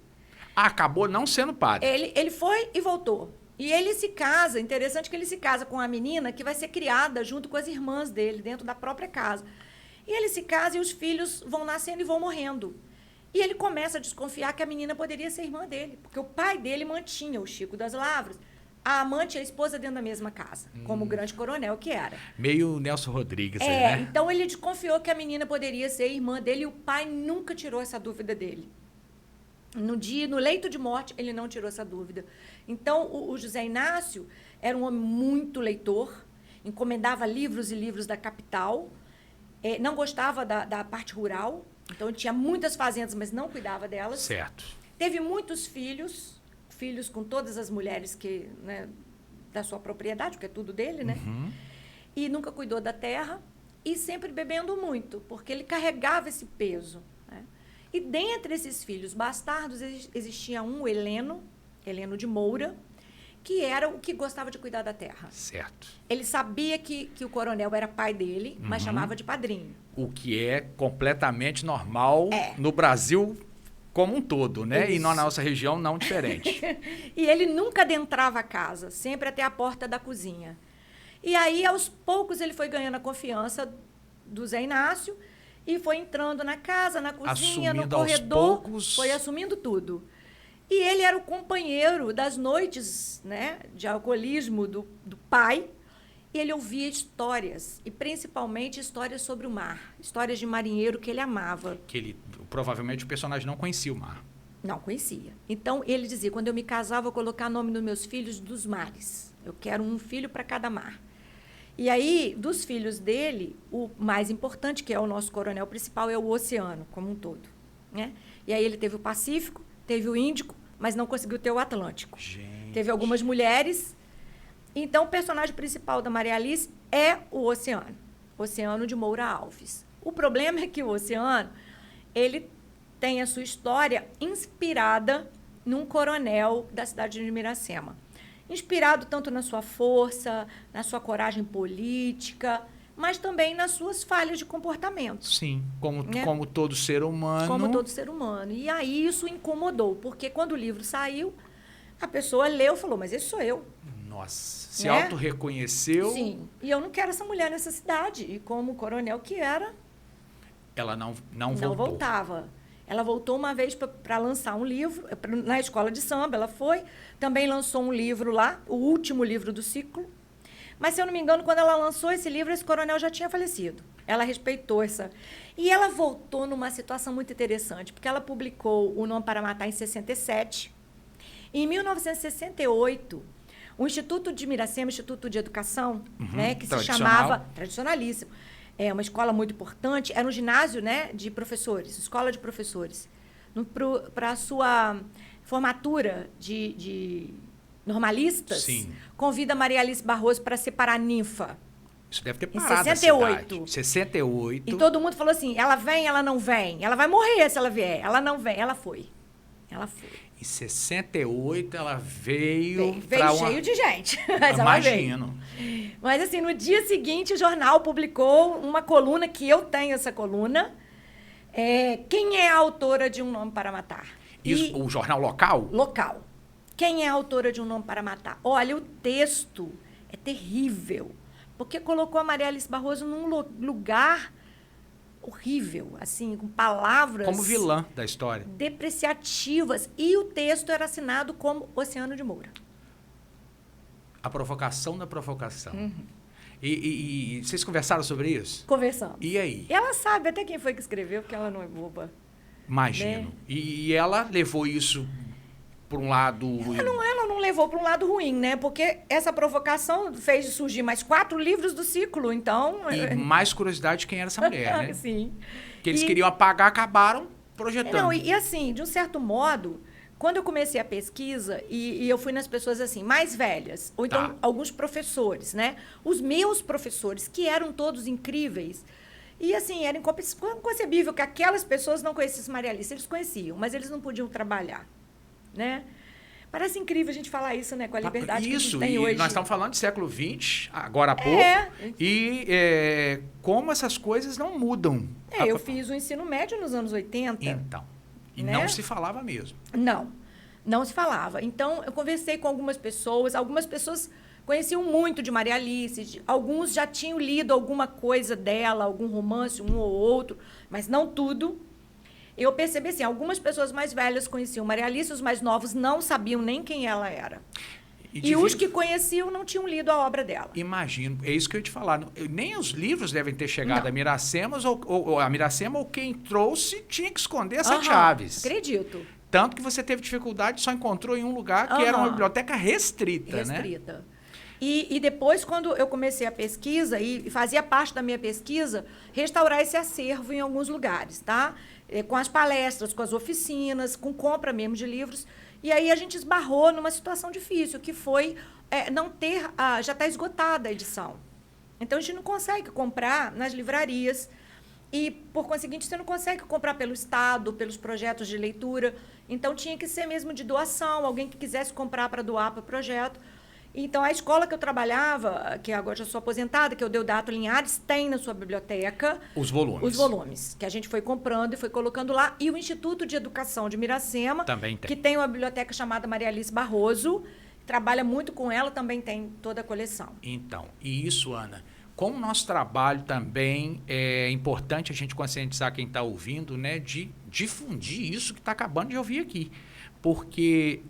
Acabou não sendo padre. Ele foi e voltou. E ele se casa, interessante que ele se casa com a menina que vai ser criada junto com as irmãs dele, dentro da própria casa. E ele se casa e os filhos vão nascendo e vão morrendo. E ele começa a desconfiar que a menina poderia ser irmã dele, porque o pai dele mantinha o Chico das Lavras, a amante e a esposa dentro da mesma casa, como o grande coronel que era. Meio Nelson Rodrigues, né? Então ele desconfiou que a menina poderia ser irmã dele e o pai nunca tirou essa dúvida dele. No leito de morte, ele não tirou essa dúvida. Então, o José Inácio era um homem muito leitor, encomendava livros e livros da capital, não gostava da parte rural, então ele tinha muitas fazendas, mas não cuidava delas. Certo. Teve muitos filhos com todas as mulheres da sua propriedade, porque é tudo dele, né? Uhum. E nunca cuidou da terra e sempre bebendo muito, porque ele carregava esse peso. E dentre esses filhos bastardos existia um Heleno de Moura, que era o que gostava de cuidar da terra. Certo. Ele sabia que o coronel era pai dele, mas chamava de padrinho. O que é completamente normal no Brasil como um todo, né? Isso. E na nossa região não diferente. E ele nunca adentrava a casa, sempre até a porta da cozinha. E aí, aos poucos, ele foi ganhando a confiança do Zé Inácio, e foi entrando na casa, na cozinha, no corredor, aos poucos. Foi assumindo tudo. E ele era o companheiro das noites, né, de alcoolismo do pai, e ele ouvia histórias, e principalmente histórias sobre o mar, histórias de marinheiro que ele amava. Provavelmente o personagem não conhecia o mar. Não conhecia. Então, ele dizia, quando eu me casar, vou colocar nome nos meus filhos dos mares. Eu quero um filho para cada mar. E aí, dos filhos dele, o mais importante, que é o nosso coronel principal, é o oceano, como um todo. Né? E aí ele teve o Pacífico, teve o Índico, mas não conseguiu ter o Atlântico. Gente. Teve algumas mulheres. Então, o personagem principal da Maria Alice é o Oceano de Moura Alves. O problema é que o Oceano, ele tem a sua história inspirada num coronel da cidade de Miracema. Inspirado tanto na sua força, na sua coragem política, mas também nas suas falhas de comportamento. Sim, como todo ser humano. Como todo ser humano. E aí isso incomodou, porque quando o livro saiu, a pessoa leu e falou, mas esse sou eu. Nossa, se auto-reconheceu. Sim, e eu não quero essa mulher nessa cidade. E como coronel que era... Ela não voltava. Ela voltou uma vez para lançar um livro, na escola de samba ela foi, também lançou um livro lá, o último livro do ciclo. Mas, se eu não me engano, quando ela lançou esse livro, esse coronel já tinha falecido. Ela respeitou essa... E ela voltou numa situação muito interessante, porque ela publicou O Nome para Matar em 67. E, em 1968, o Instituto de Miracema, Instituto de Educação, que se chamava... Tradicionalíssimo. É uma escola muito importante, era um ginásio, né, de professores, escola de professores. Para a sua formatura de normalistas, sim, convida a Maria Alice Barroso para ser paraninfa. Isso deve ter parado em 68. 68. E todo mundo falou assim, ela vem, ela não vem. Ela vai morrer se ela vier. Ela não vem. Ela foi. Em 68, ela veio cheio de gente. Mas imagino. Mas, assim, no dia seguinte, o jornal publicou uma coluna, que eu tenho essa coluna. Quem é a autora de Um Nome para Matar? Isso, o jornal local? Local. Quem é a autora de Um Nome para Matar? Olha, o texto é terrível, porque colocou a Maria Alice Barroso num lugar horrível, assim, com palavras... Como vilã da história. Depreciativas. E o texto era assinado como Oceano de Moura. A provocação da provocação. E vocês conversaram sobre isso? Conversamos. E aí? Ela sabe até quem foi que escreveu, porque ela não é boba. Imagino. Né? E ela levou isso por um lado... Ela não levou para um lado ruim, né? Porque essa provocação fez surgir mais 4 livros do ciclo, então... E mais curiosidade de quem era essa mulher, né? Sim. Que eles queriam apagar, acabaram projetando. Não, e assim, de um certo modo, quando eu comecei a pesquisa, e eu fui nas pessoas assim, mais velhas, ou então alguns professores, né? Os meus professores, que eram todos incríveis, e assim, era inconcebível que aquelas pessoas não conhecessem Maria Alice. Eles conheciam, mas eles não podiam trabalhar, né? Parece incrível a gente falar isso, né? Com a liberdade que a gente tem hoje. Nós estamos falando do século XX, agora há pouco. E como essas coisas não mudam. Eu fiz o ensino médio nos anos 80. Então. E né? não se falava mesmo. Não se falava. Então, eu conversei com algumas pessoas conheciam muito de Maria Alice, alguns já tinham lido alguma coisa dela, algum romance, um ou outro, mas não tudo. Eu percebi assim, algumas pessoas mais velhas conheciam Maria Alice, os mais novos não sabiam nem quem ela era. E os que conheciam não tinham lido a obra dela. Imagino, é isso que eu ia te falar. Nem os livros devem ter chegado a Miracema, ou quem trouxe tinha que esconder as 7 chaves. Acredito. Tanto que você teve dificuldade, só encontrou em um lugar que era uma biblioteca restrita, né? E depois, quando eu comecei a pesquisa, e fazia parte da minha pesquisa, restaurar esse acervo em alguns lugares, tá? Com as palestras, com as oficinas, com compra mesmo de livros. E aí a gente esbarrou numa situação difícil, que foi não ter... já está esgotada a edição. Então, a gente não consegue comprar nas livrarias. E, por conseguinte, você não consegue comprar pelo Estado, pelos projetos de leitura. Então, tinha que ser mesmo de doação, alguém que quisesse comprar para doar para o projeto. Então, a escola que eu trabalhava, que agora já sou aposentada, que é o Deodato Linhares, tem na sua biblioteca... Os volumes. Os volumes, que a gente foi comprando e foi colocando lá. E o Instituto de Educação de Miracema, também tem. Que tem uma biblioteca chamada Maria Alice Barroso, trabalha muito com ela, também tem toda a coleção. Então, e isso, Ana, como o nosso trabalho também é importante a gente conscientizar quem está ouvindo, né, de difundir isso que está acabando de ouvir aqui. Porque...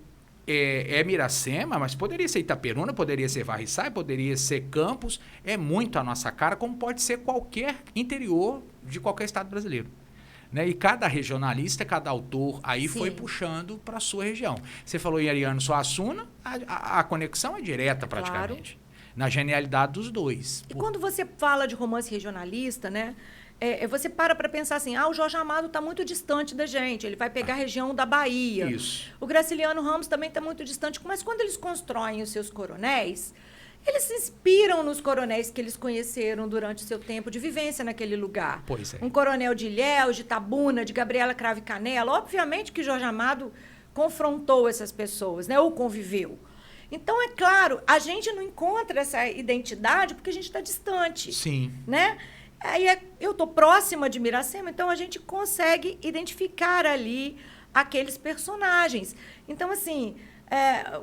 É Miracema, mas poderia ser Itaperuna, poderia ser Varriçai, poderia ser Campos. É muito a nossa cara, como pode ser qualquer interior de qualquer estado brasileiro. Né? E cada regionalista, cada autor aí foi puxando para a sua região. Você falou em Ariano Suassuna, a conexão é direta praticamente. Claro. Na genialidade dos dois. E quando você fala de romance regionalista, né? você para pensar assim, o Jorge Amado está muito distante da gente, ele vai pegar a região da Bahia. Isso. O Graciliano Ramos também está muito distante, mas quando eles constroem os seus coronéis, eles se inspiram nos coronéis que eles conheceram durante o seu tempo de vivência naquele lugar. Pois é. Um coronel de Ilhéus, de Tabuna, de Gabriela Cravo e Canela. Obviamente que Jorge Amado confrontou essas pessoas, né? Ou conviveu. Então, é claro, a gente não encontra essa identidade porque a gente está distante. Sim. Né? Aí eu estou próxima de Miracema, então a gente consegue identificar ali aqueles personagens. Então, assim,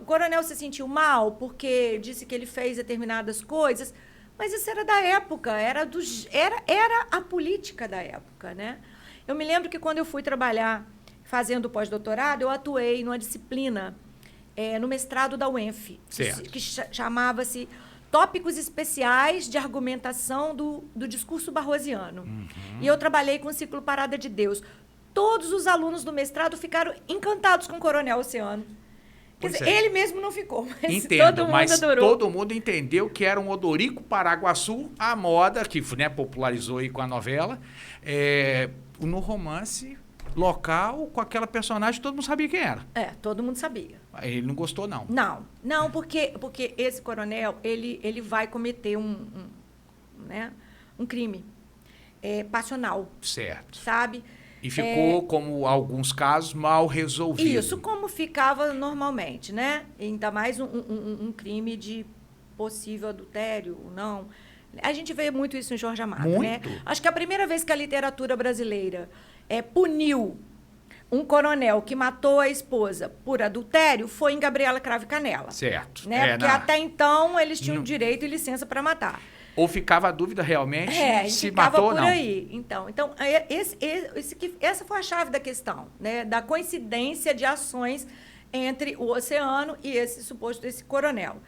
o coronel se sentiu mal porque disse que ele fez determinadas coisas, mas isso era da época, era a política da época, né? Eu me lembro que quando eu fui trabalhar fazendo pós-doutorado, eu atuei numa disciplina no mestrado da UENF, que chamava-se Tópicos Especiais de Argumentação do Discurso Barrosiano. Uhum. E eu trabalhei com o ciclo Parada de Deus. Todos os alunos do mestrado ficaram encantados com o Coronel Oceano. Quer dizer, ele mesmo não ficou, mas entendo, todo mundo adorou. Todo mundo entendeu que era um Odorico Paraguaçu, a moda, que popularizou aí com a novela, no romance local, com aquela personagem, todo mundo sabia quem era. Todo mundo sabia. Ele não gostou, não. Não, porque esse coronel, ele vai cometer um crime passional. Certo. Sabe? E ficou, como alguns casos, mal resolvido. Isso, como ficava normalmente, né? Ainda mais um crime de possível adultério, não. A gente vê muito isso em Jorge Amado, muito. Né? Acho que a primeira vez que a literatura brasileira puniu um coronel que matou a esposa por adultério foi em Gabriela Cravo e Canela. Certo. Né? Porque até então eles tinham direito e licença para matar. Ou ficava a dúvida realmente se matou ou não. Ficava por aí. Então essa foi a chave da questão, né? Da coincidência de ações entre o Oceano e esse coronel.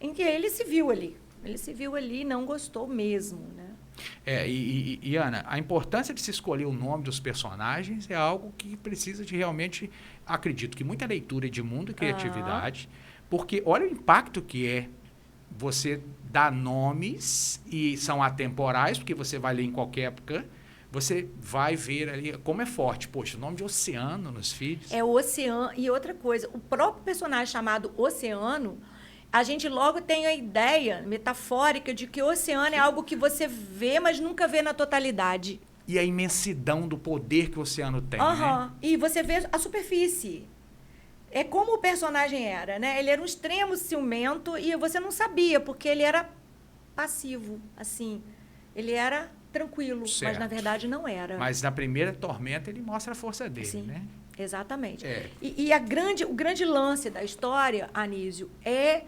Em que ele se viu ali. Ele se viu ali e não gostou mesmo, né? E Ana, a importância de se escolher o nome dos personagens é algo que precisa de realmente, acredito que muita leitura de mundo e criatividade, porque olha o impacto que é você dar nomes e são atemporais, porque você vai ler em qualquer época, você vai ver ali como é forte. Poxa, o nome de Oceano nos filhos. É o Oceano. E outra coisa, o próprio personagem chamado Oceano, a gente logo tem a ideia metafórica de que o oceano é algo que você vê, mas nunca vê na totalidade. E a imensidão do poder que o oceano tem, né? E você vê a superfície. É como o personagem era, né? Ele era um extremo ciumento e você não sabia, porque ele era passivo, assim. Ele era tranquilo, certo. Mas na verdade não era. Mas na primeira tormenta ele mostra a força dele, Sim, né? Exatamente. E o grande lance da história, Anísio, é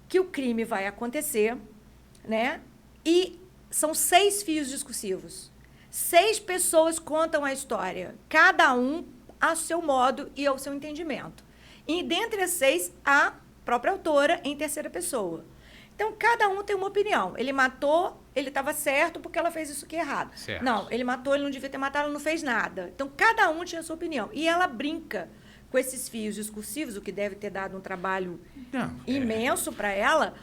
que o crime vai acontecer, né? E são 6 fios discursivos. 6 pessoas contam a história, cada um a seu modo e ao seu entendimento. E dentre as 6, a própria autora em terceira pessoa. Então, cada um tem uma opinião. Ele matou, ele estava certo porque ela fez isso aqui errado. Certo. Não, ele matou, ele não devia ter matado, ela não fez nada. Então, cada um tinha a sua opinião. E ela brinca com esses fios discursivos, o que deve ter dado um trabalho imenso para ela,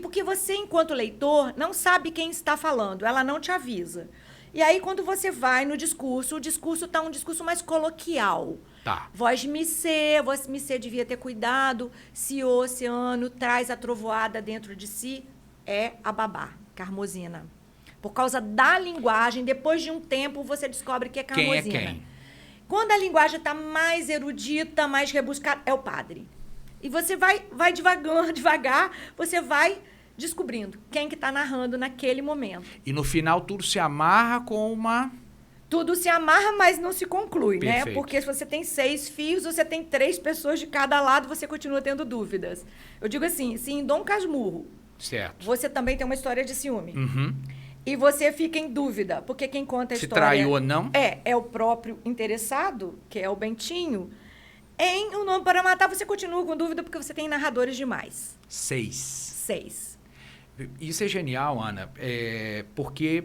porque você, enquanto leitor, não sabe quem está falando, ela não te avisa. E aí, quando você vai no discurso, o discurso está um discurso mais coloquial. Tá. Voz Missê devia ter cuidado, se o oceano traz a trovoada dentro de si, é a babá, Carmosina. Por causa da linguagem, depois de um tempo, você descobre que é Carmosina. Quem é quem? Quando a linguagem está mais erudita, mais rebuscada, é o padre. E você vai devagar, você vai descobrindo quem que está narrando naquele momento. E no final tudo se amarra com uma... Tudo se amarra, mas não se conclui, Perfeito. né? Porque se você tem 6 fios, você tem 3 pessoas de cada lado, você continua tendo dúvidas. Eu digo assim, se em Dom Casmurro, certo, você também tem uma história de ciúme. Uhum. E você fica em dúvida, porque quem conta a se história... traiu ou não? É o próprio interessado, que é o Bentinho. Em O Nome para Matar, você continua com dúvida, porque você tem narradores demais. 6. Isso é genial, Ana, porque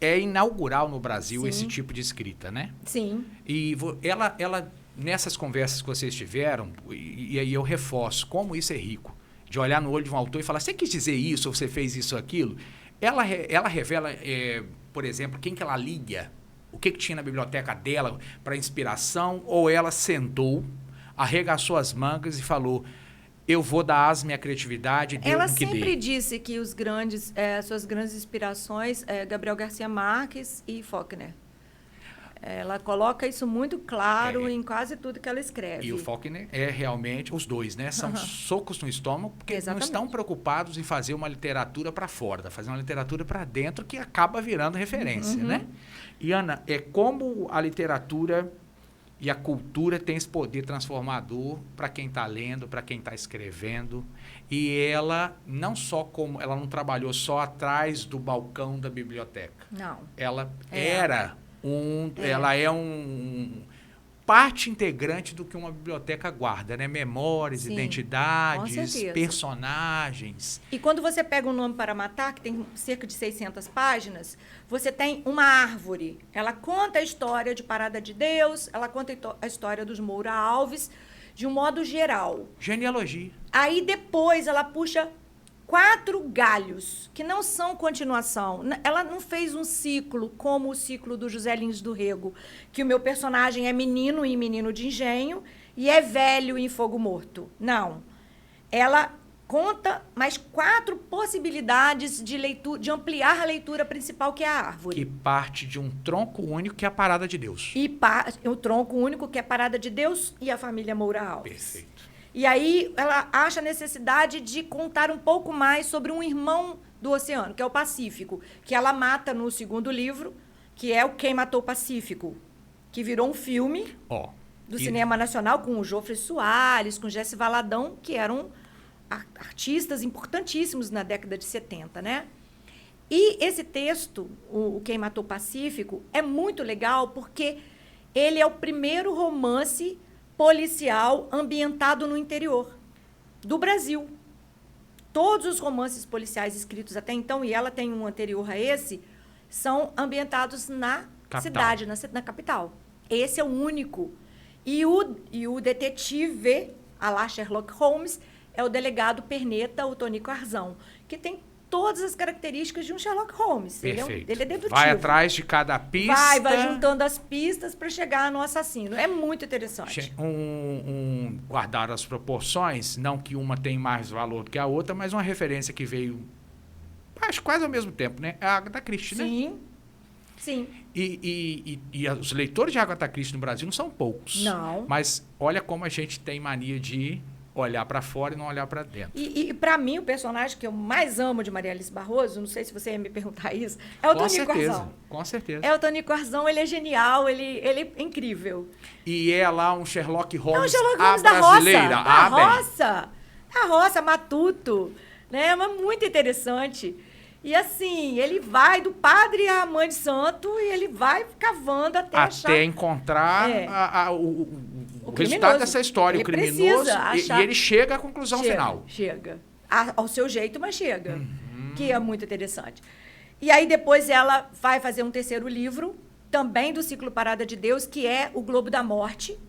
é inaugural no Brasil Sim. esse tipo de escrita, né? Sim. E ela nessas conversas que vocês tiveram, e aí eu reforço como isso é rico, de olhar no olho de um autor e falar, você quis dizer isso, ou você fez isso, aquilo, Ela revela, por exemplo, quem que ela lia, o que tinha na biblioteca dela para inspiração, ou ela sentou, arregaçou as mangas e falou: eu vou dar asa à minha criatividade, deu Ela no que sempre dê. disse que suas grandes inspirações é Gabriel Garcia Marques e Faulkner. Ela coloca isso muito claro em quase tudo que ela escreve. E o Faulkner é realmente, os dois, né? São socos no estômago, porque Exatamente. não estão preocupados em fazer uma literatura para fora, fazer uma literatura para dentro que acaba virando referência, né? E, Ana, como a literatura e a cultura tem esse poder transformador para quem está lendo, para quem está escrevendo. E ela ela não trabalhou só atrás do balcão da biblioteca. Não. Ela ela é parte integrante do que uma biblioteca guarda, né? Memórias, Sim, identidades, com certeza. personagens. E quando você pega Um Nome para Matar, que tem cerca de 600 páginas, você tem uma árvore. Ela conta a história de Parada de Deus, ela conta a história dos Moura Alves, de um modo geral. Genealogia. Aí depois ela puxa 4 galhos, que não são continuação. Ela não fez um ciclo como o ciclo do José Lins do Rego, que o meu personagem é menino em Menino de Engenho e é velho em Fogo Morto. Não. Ela conta mais 4 possibilidades de leitura, de ampliar a leitura principal, que é a árvore. Que parte de um tronco único, que é a Parada de Deus. E o tronco único, que é a Parada de Deus e a família Moura Alves. Perfeito. E aí ela acha a necessidade de contar um pouco mais sobre um irmão do oceano, que é o Pacífico, que ela mata no segundo livro, que é o Quem Matou o Pacífico, que virou um filme do cinema nacional com o Jofre Soares, com Jesse Valadão, que eram artistas importantíssimos na década de 70, né? E esse texto, o Quem Matou o Pacífico, é muito legal porque ele é o primeiro romance policial ambientado no interior do Brasil. Todos os romances policiais escritos até então, e ela tem um anterior a esse, são ambientados na cidade, na capital. Esse é o único. E o detetive, a lá Sherlock Holmes, é o delegado Perneta, o Tonico Arzão, que tem todas as características de um Sherlock Holmes. Perfeito. Ele é dedutivo. Vai atrás de cada pista. Vai juntando as pistas para chegar no assassino. É muito interessante. Guardar as proporções, não que uma tem mais valor do que a outra, mas uma referência que veio, acho quase ao mesmo tempo, né? A Agatha Christie, né? Sim. E os leitores de Agatha Christie no Brasil não são poucos. Não. Mas olha como a gente tem mania de olhar para fora e não olhar para dentro. E para mim, o personagem que eu mais amo de Maria Alice Barroso, não sei se você ia me perguntar isso, é o Tonico Arzão. Com certeza. É o Tonico Arzão, ele é genial, ele é incrível. E é lá um Sherlock Holmes, um Sherlock Holmes da brasileira. roça. Da roça, matuto. Né? Mas muito interessante. E assim, ele vai do padre à mãe de santo e ele vai cavando até achar... Até encontrar o resultado dessa história, ele o criminoso, achar... e ele chega à conclusão final. Chega. Ao seu jeito, mas chega. Que é muito interessante. E aí depois ela vai fazer um terceiro livro, também do ciclo Parada de Deus, que é O Globo da Morte,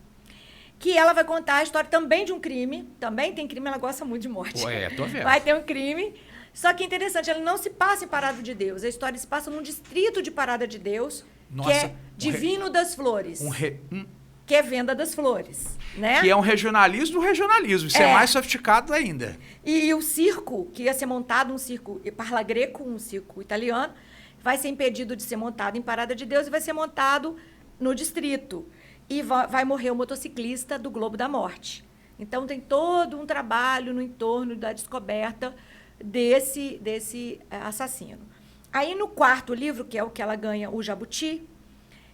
que ela vai contar a história também de um crime. Também tem crime, ela gosta muito de morte. Tô vendo. Vai ter um crime. Só que é interessante, ela não se passa em Parada de Deus. A história se passa num distrito de Parada de Deus, que é Divino das Flores. Que é Venda das Flores, né? Que é um regionalismo do regionalismo. Isso é mais sofisticado ainda. E o circo, que ia ser montado, um circo parla greco, um circo italiano, vai ser impedido de ser montado em Parada de Deus e vai ser montado no distrito. E vai morrer o motociclista do Globo da Morte. Então, tem todo um trabalho no entorno da descoberta desse assassino. Aí, no quarto livro, que é o que ela ganha o Jabuti,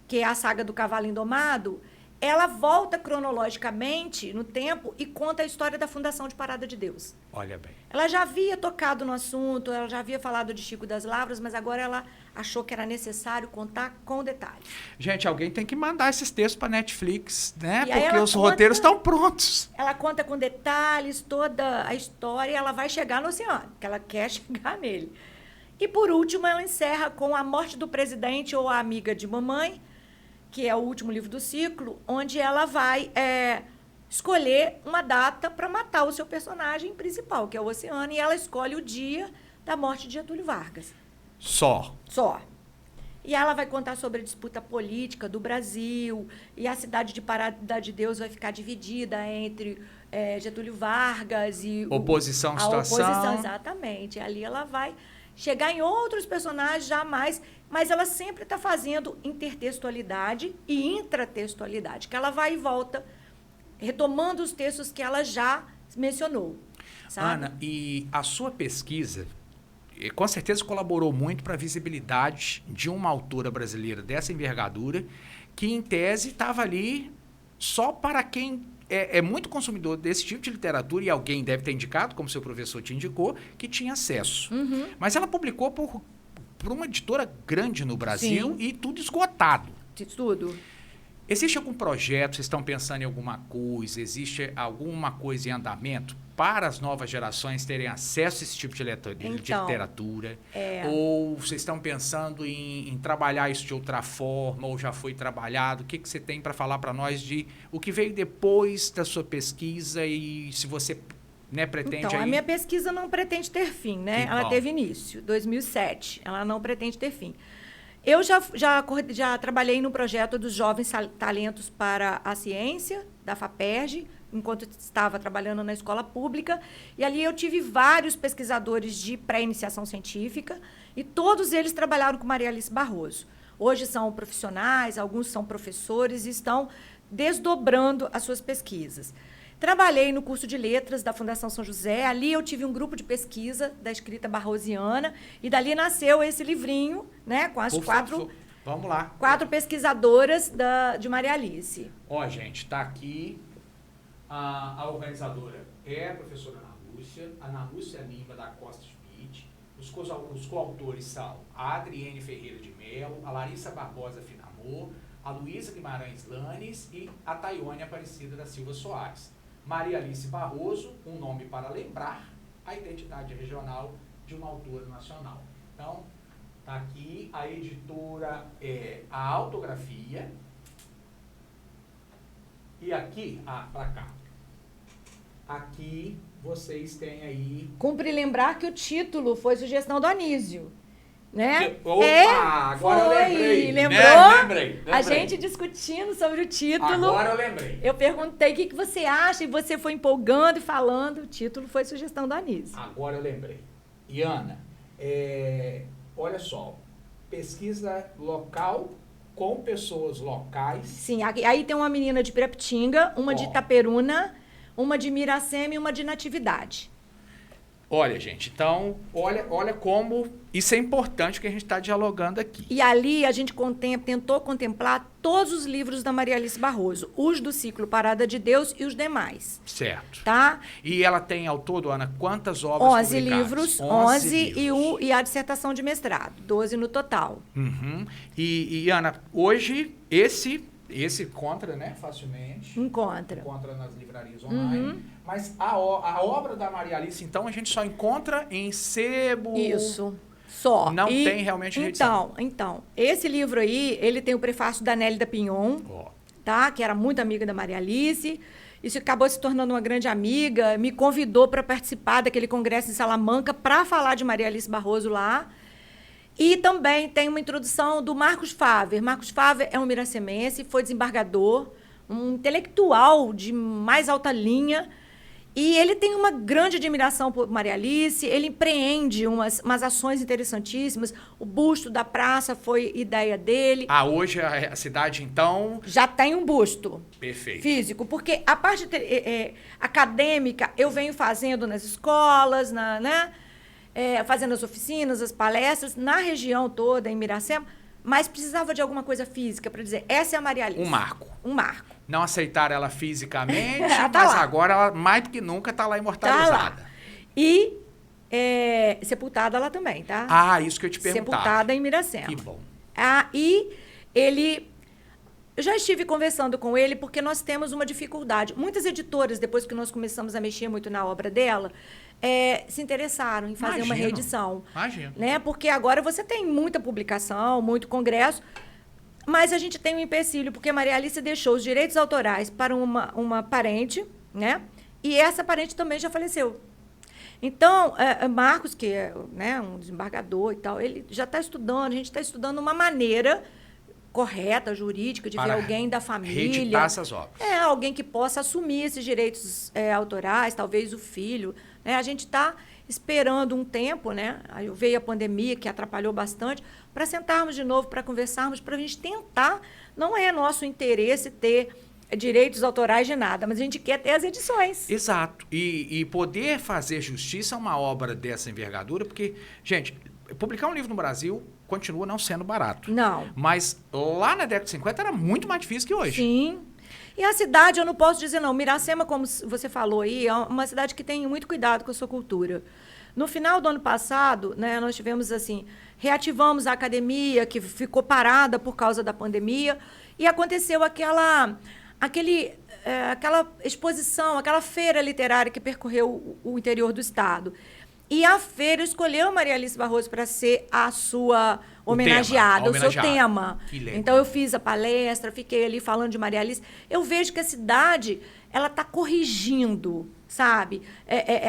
que é a saga do Cavalo Indomado, ela volta cronologicamente no tempo e conta a história da fundação de Parada de Deus. Olha bem. Ela já havia tocado no assunto, ela já havia falado de Chico das Lavras, mas agora ela achou que era necessário contar com detalhes. Gente, alguém tem que mandar esses textos para Netflix, né? E porque os roteiros estão prontos. Ela conta com detalhes toda a história e ela vai chegar no oceano, que ela quer chegar nele. E, por último, ela encerra com A Morte do Presidente ou A Amiga de Mamãe, que é o último livro do ciclo, onde ela vai escolher uma data para matar o seu personagem principal, que é o Oceano, e ela escolhe o dia da morte de Getúlio Vargas. Só. Só. E ela vai contar sobre a disputa política do Brasil, e a cidade de Parada de Deus vai ficar dividida entre Getúlio Vargas e... Oposição à situação. Oposição, exatamente. Ali ela vai chegar em outros personagens jamais, mas ela sempre está fazendo intertextualidade e intratextualidade, que ela vai e volta, retomando os textos que ela já mencionou. Sabe? Ana, e a sua pesquisa com certeza colaborou muito para a visibilidade de uma autora brasileira dessa envergadura, que em tese estava ali só para quem é muito consumidor desse tipo de literatura, e alguém deve ter indicado, como seu professor te indicou, que tinha acesso. Uhum. Mas ela publicou por uma editora grande no Brasil. Sim. E tudo esgotado. Tudo. Existe algum projeto, vocês estão pensando em alguma coisa, existe alguma coisa em andamento para as novas gerações terem acesso a esse tipo de literatura? Ou vocês estão pensando em trabalhar isso de outra forma, ou já foi trabalhado? O que você tem para falar para nós de o que veio depois da sua pesquisa e se você pretende... Então, a minha pesquisa não pretende ter fim, né? Ela teve início, 2007, ela não pretende ter fim. Eu já trabalhei no projeto dos Jovens Talentos para a Ciência, da FAPERJ, enquanto estava trabalhando na escola pública. E ali eu tive vários pesquisadores de pré-iniciação científica, e todos eles trabalharam com Maria Alice Barroso. Hoje são profissionais, alguns são professores e estão desdobrando as suas pesquisas. Trabalhei no curso de letras da Fundação São José. Ali eu tive um grupo de pesquisa da escrita barrosiana, e dali nasceu esse livrinho, né, com as Vamos lá. 4 pesquisadoras de Maria Alice. Ó, gente, está aqui a organizadora é a professora Ana Lúcia Lima da Costa Schmidt. Os coautores são a Adriene Ferreira de Mello, a Larissa Barbosa Finamor, a Luísa Guimarães Lanes e a Taione Aparecida da Silva Soares. Maria Alice Barroso, um nome para lembrar a identidade regional de uma autora nacional. Então, está aqui, a editora é a Autografia. E aqui, para cá. Aqui vocês têm aí... Cumpre lembrar que o título foi sugestão do Anísio. Né? Agora eu lembrei. Lembrou? Lembrei. A gente discutindo sobre o título. Agora eu lembrei. Eu perguntei o que você acha, e você foi empolgando e falando. O título foi sugestão do Anísio. Agora eu lembrei. E Ana, olha só, pesquisa local com pessoas locais. Sim, aí tem uma menina de Pirapitinga, uma de Itaperuna, uma de Miracema e uma de Natividade. Olha, gente, então, olha como isso é importante que a gente está dialogando aqui. E ali a gente tentou contemplar todos os livros da Maria Alice Barroso, os do ciclo Parada de Deus e os demais. Certo. Tá? E ela tem ao todo, Ana, quantas obras 11 livros, 11 livros. E a dissertação de mestrado, 12 no total. Uhum. E Ana, hoje esse encontra, né, facilmente. Encontra nas livrarias online. Uhum. Mas a obra da Maria Alice, então, a gente só encontra em sebo. Isso. Só. Não tem realmente reedição. Então, esse livro aí, ele tem o prefácio da Nélida Pinhon, tá? Que era muito amiga da Maria Alice. Isso acabou se tornando uma grande amiga. Me convidou para participar daquele congresso em Salamanca para falar de Maria Alice Barroso lá. E também tem uma introdução do Marcos Faver. Marcos Faver é um miracemense, foi desembargador, um intelectual de mais alta linha. E ele tem uma grande admiração por Maria Alice, ele empreende umas ações interessantíssimas. O busto da praça foi ideia dele. Hoje a cidade, então... Já tem um busto. Perfeito. Físico, porque a parte acadêmica eu venho fazendo nas escolas, fazendo as oficinas, as palestras, na região toda, em Miracema, mas precisava de alguma coisa física para dizer, essa é a Maria Alice. Um marco. Não aceitaram ela fisicamente, mas lá. Agora ela, mais do que nunca, está lá imortalizada. Tá lá. E sepultada lá também, tá? Isso que eu te perguntava. Sepultada em Miracema. Que bom. E ele... Eu já estive conversando com ele porque nós temos uma dificuldade. Muitas editoras, depois que nós começamos a mexer muito na obra dela, se interessaram em fazer uma reedição. Imagino. Né? Porque agora você tem muita publicação, muito congresso, mas a gente tem um empecilho, porque Maria Alice deixou os direitos autorais para uma parente, né? E essa parente também já faleceu. Então, Marcos, que é, né, um desembargador e tal, ele já está estudando, a gente está estudando uma maneira correta, jurídica, de ver alguém da família. Reeditar essas obras. Alguém que possa assumir esses direitos autorais, talvez o filho. Né? A gente está esperando um tempo, né? Aí veio a pandemia, que atrapalhou bastante, para sentarmos de novo, para conversarmos, para a gente tentar. Não é nosso interesse ter direitos autorais de nada, mas a gente quer ter as edições. Exato. E poder fazer justiça a uma obra dessa envergadura, porque, gente, publicar um livro no Brasil continua não sendo barato. Não. Mas lá na década de 50 era muito mais difícil que hoje. Sim. E a cidade, eu não posso dizer não. Miracema, como você falou aí, é uma cidade que tem muito cuidado com a sua cultura. No final do ano passado, né, nós tivemos assim, reativamos a academia, que ficou parada por causa da pandemia, e aconteceu aquela exposição, aquela feira literária que percorreu o interior do estado. E a feira escolheu Maria Alice Barroso para ser a sua homenageada, o seu tema. Então, eu fiz a palestra, fiquei ali falando de Maria Alice. Eu vejo que a cidade ela está corrigindo, sabe,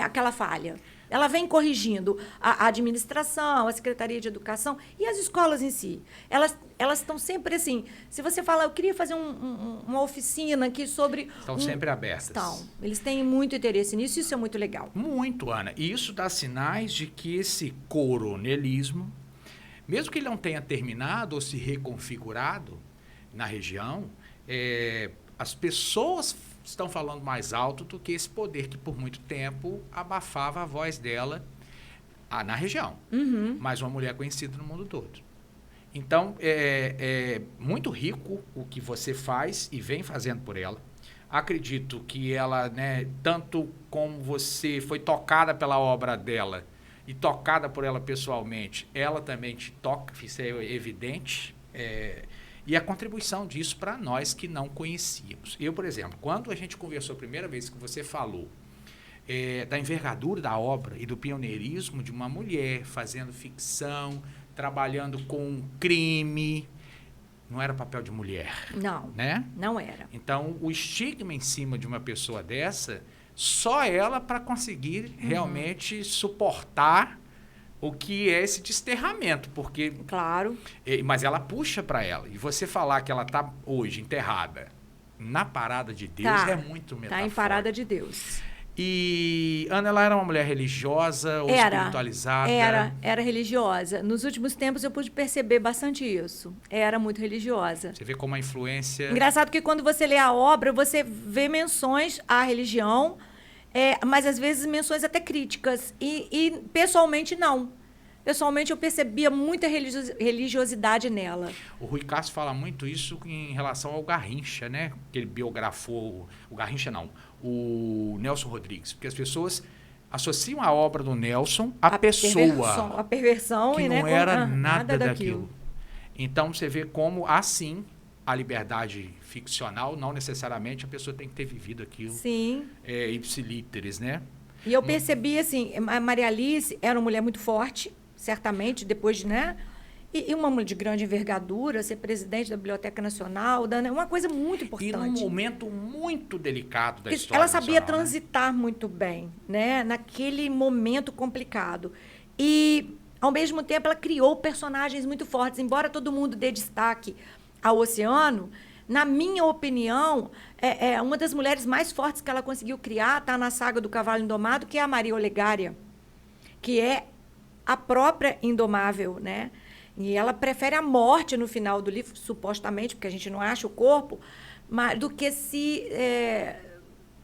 aquela falha. Ela vem corrigindo a administração, a Secretaria de Educação e as escolas em si. Elas estão sempre assim. Se você fala, eu queria fazer uma oficina aqui sobre... Estão sempre abertas. Estão. Eles têm muito interesse nisso, isso é muito legal. Muito, Ana. E isso dá sinais de que esse coronelismo, mesmo que ele não tenha terminado ou se reconfigurado na região, as pessoas estão falando mais alto do que esse poder que por muito tempo abafava a voz dela na região. Uhum. Mas uma mulher conhecida no mundo todo. Então, é muito rico o que você faz e vem fazendo por ela. Acredito que ela, né, tanto como você foi tocada pela obra dela e tocada por ela pessoalmente, ela também te toca, isso é evidente. E a contribuição disso para nós que não conhecíamos. Eu, por exemplo, quando a gente conversou a primeira vez que você falou da envergadura da obra e do pioneirismo de uma mulher fazendo ficção, trabalhando com crime, não era papel de mulher. Não, né? Não era. Então, o estigma em cima de uma pessoa dessa, só ela para conseguir realmente suportar o que é esse desterramento, porque... Claro. Mas ela puxa para ela. E você falar que ela está hoje enterrada na parada de Deus é muito metafórico. Está em parada de Deus. E Ana, ela era uma mulher religiosa ou espiritualizada? Era religiosa. Nos últimos tempos eu pude perceber bastante isso. Era muito religiosa. Você vê como a influência... Engraçado que quando você lê a obra, você vê menções à religião, mas às vezes menções até críticas. E pessoalmente não. Pessoalmente eu percebia muita religiosidade nela. O Rui Castro fala muito isso em relação ao Garrincha, né? Que ele biografou... O Garrincha não, o Nelson Rodrigues. Porque as pessoas associam a obra do Nelson à pessoa. A perversão. Que e, não né, era nada daquilo. Então, você vê como, assim, a liberdade ficcional, não necessariamente a pessoa tem que ter vivido aquilo. Sim. Ipsilíteres, né? E eu percebi, assim, a Maria Alice era uma mulher muito forte, certamente, depois de, né? E uma mulher de grande envergadura, ser presidente da Biblioteca Nacional, uma coisa muito importante. E num momento muito delicado da história ela sabia nacional, transitar muito bem, né? Naquele momento complicado. E, ao mesmo tempo, ela criou personagens muito fortes. Embora todo mundo dê destaque ao Oceano, na minha opinião, uma das mulheres mais fortes que ela conseguiu criar está na saga do Cavalo Indomado, que é a Maria Olegária, que é a própria Indomável, né? E ela prefere a morte no final do livro, supostamente, porque a gente não acha o corpo, mas, do que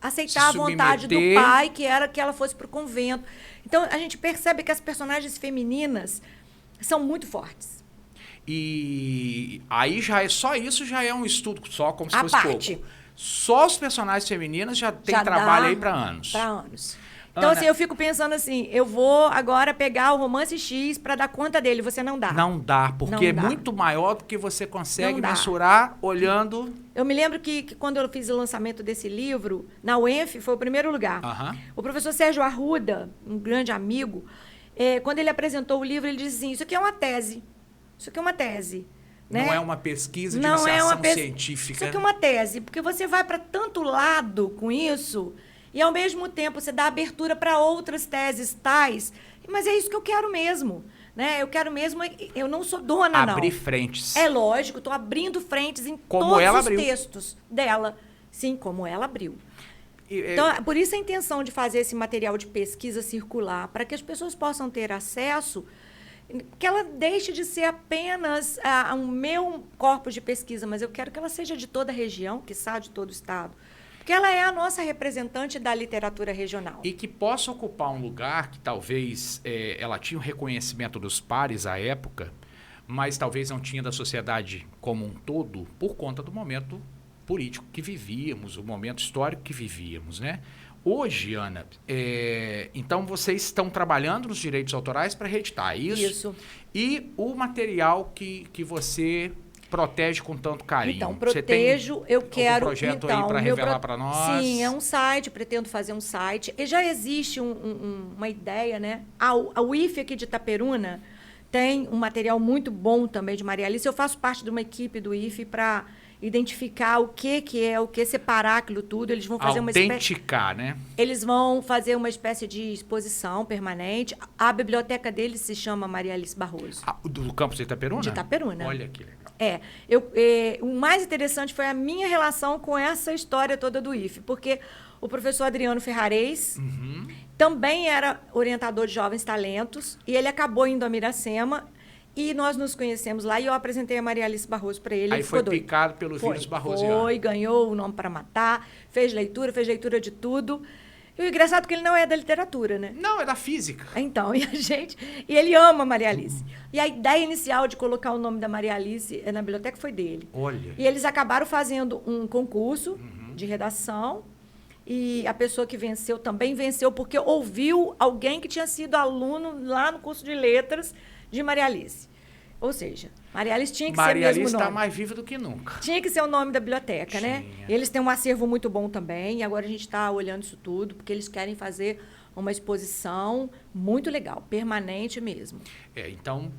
aceitar a vontade do pai, que era que ela fosse para o convento. Então, a gente percebe que as personagens femininas são muito fortes. E aí só isso já é um estudo só, como se fosse pouco. Só os personagens femininas já tem trabalho aí para anos. Para anos. Então, Ana, assim, eu fico pensando assim, eu vou agora pegar o romance X para dar conta dele. Você não dá. Não dá, porque é muito maior do que você consegue mensurar olhando... Eu me lembro que quando eu fiz o lançamento desse livro, na UENF, foi o primeiro lugar. O professor Sérgio Arruda, um grande amigo, quando ele apresentou o livro, ele disse assim, isso aqui é uma tese. Isso aqui é uma tese. Né? Não é uma pesquisa de iniciação científica. Isso aqui é uma tese, porque você vai para tanto lado com isso... E, ao mesmo tempo, você dá abertura para outras teses tais. Mas é isso que eu quero mesmo. Né? Eu quero mesmo... Eu não sou dona, não. Abrir frentes. É lógico, estou abrindo frentes em Como ela todos os abriu. textos dela. Sim, como ela abriu. E, Então, por isso a intenção de fazer esse material de pesquisa circular, para que as pessoas possam ter acesso, que ela deixe de ser apenas um meu corpo de pesquisa, mas eu quero que ela seja de toda a região, quiçá de todo o estado. Porque ela é a nossa representante da literatura regional. E que possa ocupar um lugar que talvez ela tinha o reconhecimento dos pares à época, mas talvez não tinha da sociedade como um todo, por conta do momento político que vivíamos, o momento histórico que vivíamos, né? Hoje, Ana, então vocês estão trabalhando nos direitos autorais para reeditar, é isso? Isso. E o material que você protege com tanto carinho? Então, protejo, eu quero... Um projeto então, aí para revelar para nós? Sim, é um site, pretendo fazer um site. E já existe uma ideia, né? A UIF aqui de Itaperuna tem um material muito bom também de Maria Alice. Eu faço parte de uma equipe do IFE para identificar o que é, o que separar aquilo tudo. Eles vão fazer autenticar, né? Eles vão fazer uma espécie de exposição permanente. A biblioteca deles se chama Maria Alice Barroso. Do campus de Itaperuna? De Itaperuna. Olha que legal. O mais interessante foi a minha relação com essa história toda do IFE, porque o professor Adriano Ferrarez também era orientador de jovens talentos, e ele acabou indo a Miracema, e nós nos conhecemos lá, e eu apresentei a Maria Alice Barroso para ele. Aí foi picado pelo vírus barrosiano. Foi, ganhou o Nome para Matar, fez leitura de tudo. E o engraçado é que ele não é da literatura, né? Não, é da física. Então, e ele ama Maria Alice. E a ideia inicial de colocar o nome da Maria Alice na biblioteca foi dele. Olha. E eles acabaram fazendo um concurso de redação, e a pessoa que venceu também venceu porque ouviu alguém que tinha sido aluno lá no curso de letras de Maria Alice. Ou seja, Maria Alice tinha que ser o mesmo nome. Maria Alice está mais viva do que nunca. Tinha que ser o nome da biblioteca, né? E eles têm um acervo muito bom também, e agora a gente está olhando isso tudo, porque eles querem fazer uma exposição muito legal, permanente mesmo. Então,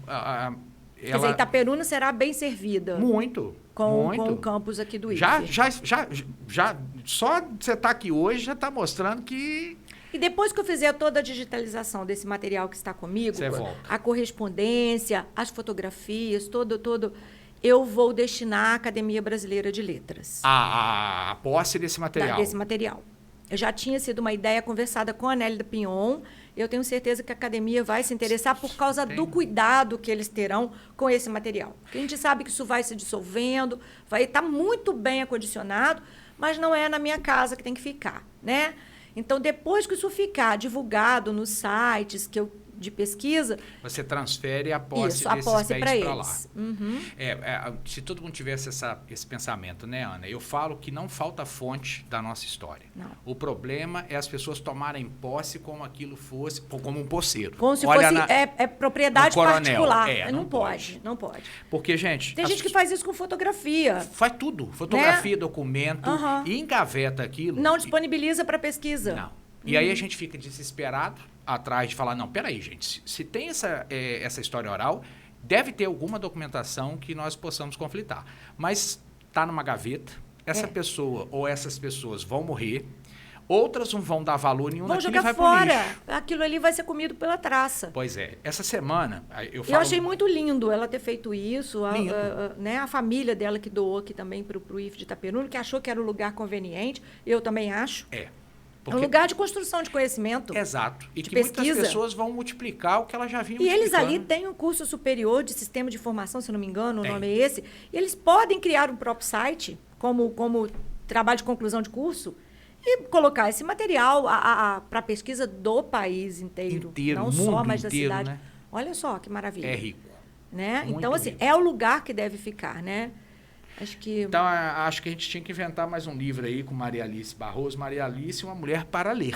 Quer dizer, Itaperuna será bem servida. Muito. Com o campus aqui do IFE. Já só de você estar aqui hoje já está mostrando que... E depois que eu fizer toda a digitalização desse material que está comigo, a correspondência, as fotografias, todo, eu vou destinar à Academia Brasileira de Letras. A posse desse material. Desse material. Eu já tinha sido uma ideia conversada com a Nélida Pinhon. Eu tenho certeza que a academia vai se interessar por causa do cuidado que eles terão com esse material. Porque a gente sabe que isso vai se dissolvendo, vai estar muito bem acondicionado, mas não é na minha casa que tem que ficar, né? Então, depois que isso ficar divulgado nos sites de pesquisa... Você transfere a posse desses bens para lá. Se todo mundo tivesse esse pensamento, né, Ana? Eu falo que não falta fonte da nossa história. Não. O problema é as pessoas tomarem posse como aquilo fosse, como um poceiro. Como se fosse propriedade particular. Não pode. Porque, gente... Tem gente que faz isso com fotografia. Faz tudo. Fotografia, documento, e engaveta aquilo. Não disponibiliza para pesquisa. Não. E aí a gente fica desesperado atrás de falar, não, peraí, gente, se tem essa história oral, deve ter alguma documentação que nós possamos conflitar. Mas está numa gaveta, essa pessoa ou essas pessoas vão morrer, outras não vão dar valor nenhum naquilo e vai pro lixo. Vão jogar fora. Aquilo ali vai ser comido pela traça. Pois é. Essa semana, eu achei muito lindo ela ter feito isso. A família dela que doou aqui também para o IFE de Itaperuna, que achou que era um lugar conveniente. Eu também acho. Porque... É um lugar de construção de conhecimento. Exato. E que pesquisa. Muitas pessoas vão multiplicar o que elas já vinham multiplicando. E eles ali têm um curso superior de sistema de informação, se não me engano, o nome é esse. E eles podem criar um próprio site, como trabalho de conclusão de curso, e colocar esse material para a pesquisa do país inteiro. Não só, mas da cidade. Né? Olha só que maravilha. É rico. Né? Então, assim, é o lugar que deve ficar, né? Então, acho que a gente tinha que inventar mais um livro aí com Maria Alice Barroso. Maria Alice, uma mulher para ler.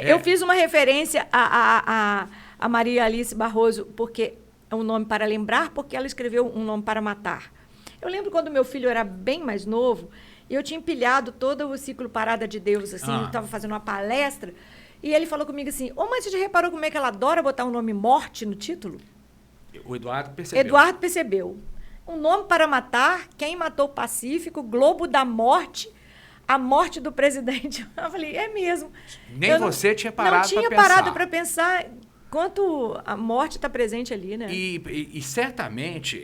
Eu fiz uma referência a Maria Alice Barroso, porque é um nome para lembrar, porque ela escreveu um nome para matar. Eu lembro quando meu filho era bem mais novo, e eu tinha empilhado todo o ciclo Parada de Deus, assim, eu estava fazendo uma palestra, e ele falou comigo assim, mas você já reparou como é que ela adora botar o nome morte no título? O Eduardo percebeu. Eduardo percebeu. Um nome para matar, quem matou o Pacífico, Globo da Morte. a morte do presidente. Eu falei, é mesmo. Nem você tinha parado para pensar. Não tinha parado para pensar quanto a morte está presente ali, né? E certamente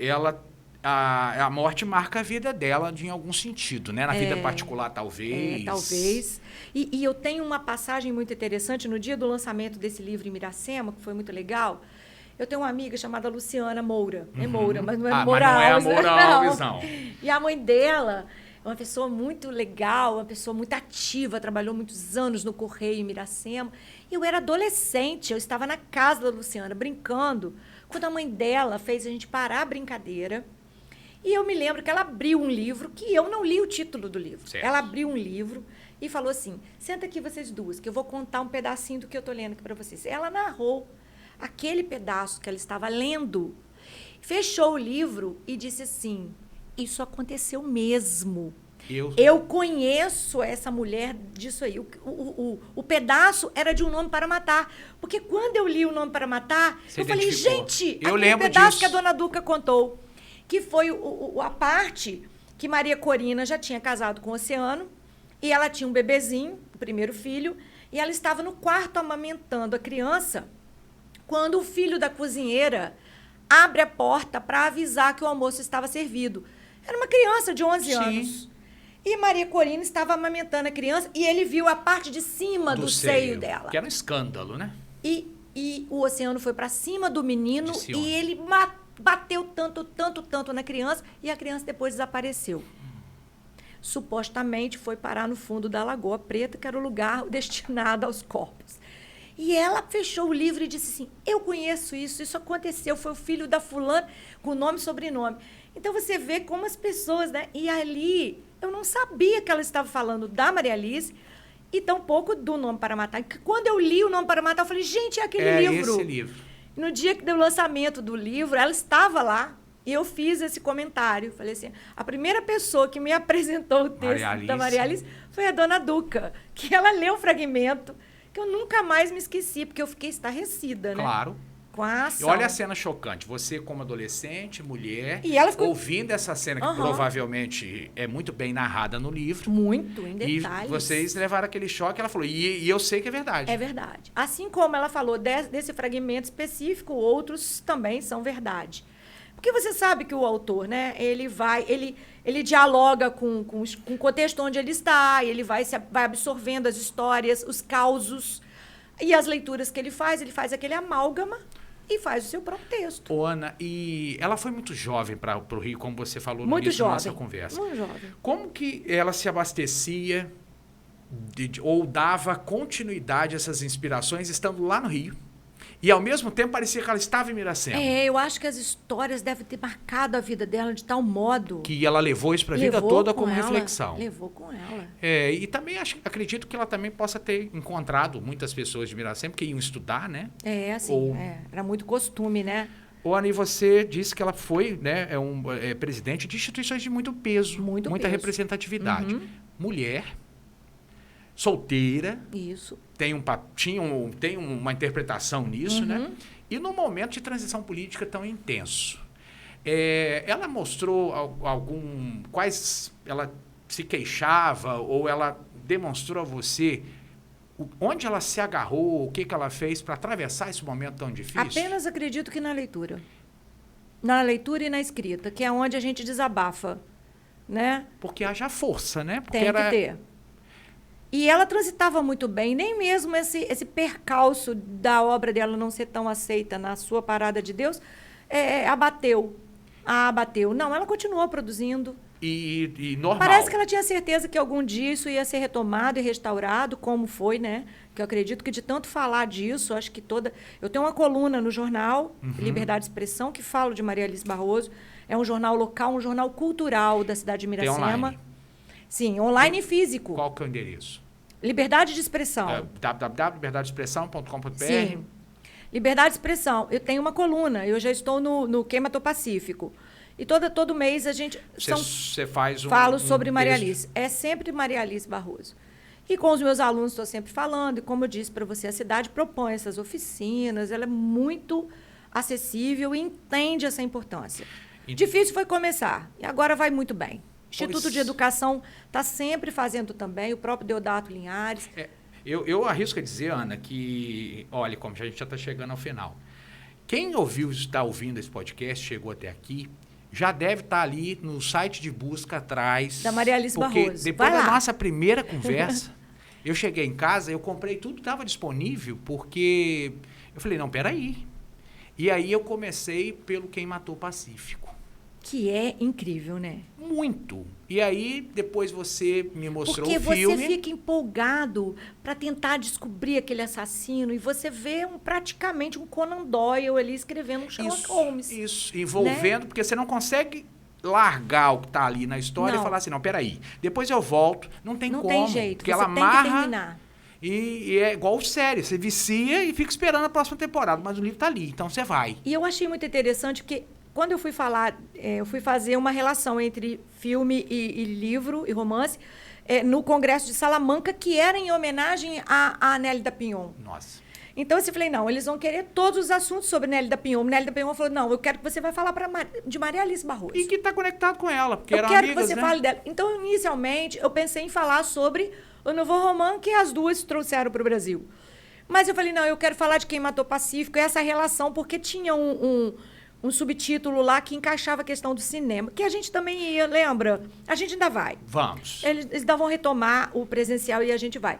a morte marca a vida dela em algum sentido, né? Na vida particular, talvez. Talvez. E eu tenho uma passagem muito interessante. No dia do lançamento desse livro em Miracema, que foi muito legal, eu tenho uma amiga chamada Luciana Moura. É Moura, mas não é Moura Alves. Mas não é Moura Alves, não. E a mãe dela é uma pessoa muito legal, uma pessoa muito ativa, trabalhou muitos anos no Correio em Miracema. Eu era adolescente, eu estava na casa da Luciana, brincando, quando a mãe dela fez a gente parar a brincadeira. E eu me lembro que ela abriu um livro, que eu não li o título do livro. Certo. Ela abriu um livro e falou assim, senta aqui vocês duas, que eu vou contar um pedacinho do que eu estou lendo aqui para vocês. Ela narrou aquele pedaço que ela estava lendo, fechou o livro e disse assim, isso aconteceu mesmo. Eu conheço essa mulher disso aí. O pedaço era de Um Nome para Matar. Porque quando eu li O Nome para Matar, eu falei, gente, eu lembro pedaço disso que a dona Duca contou. Que foi a parte que Maria Corina já tinha casado com o Oceano, e ela tinha um bebezinho, o primeiro filho, e ela estava no quarto amamentando a criança, quando o filho da cozinheira abre a porta para avisar que o almoço estava servido. Era uma criança de 11 anos. E Maria Corina estava amamentando a criança e ele viu a parte de cima do seio dela. Que era um escândalo, né? E o Oceano foi para cima do menino e ele bateu tanto na criança e a criança depois desapareceu. Supostamente foi parar no fundo da Lagoa Preta, que era o lugar destinado aos corpos. E ela fechou o livro e disse assim, eu conheço isso aconteceu, foi o filho da fulana com nome e sobrenome. Então você vê como as pessoas, né? E ali eu não sabia que ela estava falando da Maria Alice e tampouco do Nome para Matar. Quando eu li O Nome para Matar, eu falei, gente, é aquele livro. Esse livro. No dia do lançamento do livro, ela estava lá e eu fiz esse comentário. Falei assim, a primeira pessoa que me apresentou o texto da Maria Alice foi a dona Duca, que ela leu o fragmento, que eu nunca mais me esqueci, porque eu fiquei estarrecida, né? Claro. Com a ação. E olha a cena chocante. Você, como adolescente, mulher, e ela ficou... ouvindo essa cena, que provavelmente é muito bem narrada no livro. Muito, em detalhes. E vocês levaram aquele choque, ela falou, e eu sei que é verdade. É verdade. Assim como ela falou desse fragmento específico, outros também são verdade. Porque você sabe que o autor, né, ele dialoga com o contexto onde ele está, ele vai absorvendo as histórias, os causos e as leituras que ele faz aquele amálgama e faz o seu próprio texto. Ô, Ana, e ela foi muito jovem para o Rio, como você falou no muito início jovem, da nossa conversa. Muito jovem. Como que ela se abastecia ou dava continuidade a essas inspirações estando lá no Rio? E, ao mesmo tempo, parecia que ela estava em Miracema. Eu acho que as histórias devem ter marcado a vida dela de tal modo... Que ela levou isso para a vida toda como reflexão. Levou com ela. E também acredito que ela também possa ter encontrado muitas pessoas de Miracema que iam estudar, né? Era muito costume, né? Ana, e você disse que ela foi, né, presidente de instituições de muito peso, muita representatividade. Uhum. Mulher, solteira. Isso. Tem uma interpretação nisso, né? E num momento de transição política tão intenso. Ela mostrou quais ela se queixava ou ela demonstrou a você onde ela se agarrou, o que ela fez para atravessar esse momento tão difícil? Apenas acredito que na leitura. Na leitura e na escrita, que é onde a gente desabafa, né? Porque haja força, né? Porque tem que ter. E ela transitava muito bem, nem mesmo esse percalço da obra dela não ser tão aceita na sua parada de Deus, abateu. Não, ela continuou produzindo. E normal. Parece que ela tinha certeza que algum dia isso ia ser retomado e restaurado, como foi, né? Que eu acredito que de tanto falar disso, acho que eu tenho uma coluna no jornal, Liberdade de Expressão, que falo de Maria Alice Barroso. É um jornal local, um jornal cultural da cidade de Miracema. Tem online? Sim, online e físico. Qual que é o endereço? Liberdade de Expressão. www.liberdadeexpressão.com.br. Sim. Liberdade de Expressão. Eu tenho uma coluna, eu já estou no Queimato Pacífico. E todo mês a gente... Você faz falo sobre Maria Alice. É sempre Maria Alice Barroso. E com os meus alunos estou sempre falando. E como eu disse para você, a cidade propõe essas oficinas. Ela é muito acessível e entende essa importância. Difícil foi começar. E agora vai muito bem. Instituto de Educação está sempre fazendo também, o próprio Deodato Linhares. Eu arrisco a dizer, Ana, que, olha, como a gente já está chegando ao final, quem está ouvindo esse podcast, chegou até aqui, já deve estar ali no site de busca atrás. Da Maria Alice Barroso. Porque depois da nossa primeira conversa, eu cheguei em casa, eu comprei tudo, estava disponível, porque eu falei, não, peraí. E aí eu comecei pelo Quem Matou o Pacífico. Que é incrível, né? Muito. E aí, depois você me mostrou Porque o filme. você fica empolgado para tentar descobrir aquele assassino e você vê praticamente um Conan Doyle ali escrevendo um Sherlock Holmes. Isso, envolvendo, né? Porque você não consegue largar o que está ali na história e falar assim, não, peraí, depois eu volto. Não tem como. Não tem jeito, porque você ela tem amarra que terminar. E é igual série, você vicia e fica esperando a próxima temporada, mas o livro está ali, então você vai. E eu achei muito interessante porque quando eu fui eu fui fazer uma relação entre filme e livro e romance no Congresso de Salamanca, que era em homenagem a Nélida Pinhon. Nossa. Então, eu falei, não, eles vão querer todos os assuntos sobre Nélida Pinhon. Nélida Pinhon falou, não, eu quero que você vai falar de Maria Alice Barroso. E que está conectado com ela, porque eu eram quero amigas, que você né? fale dela. Então, inicialmente, eu pensei em falar sobre o Nouveau Roman que as duas trouxeram para o Brasil. Mas eu falei, não, eu quero falar de Quem Matou o Pacífico, essa relação, porque tinha um subtítulo lá que encaixava a questão do cinema, que a gente também ia, lembra? A gente ainda vai. Vamos. Eles ainda vão retomar o presencial e a gente vai.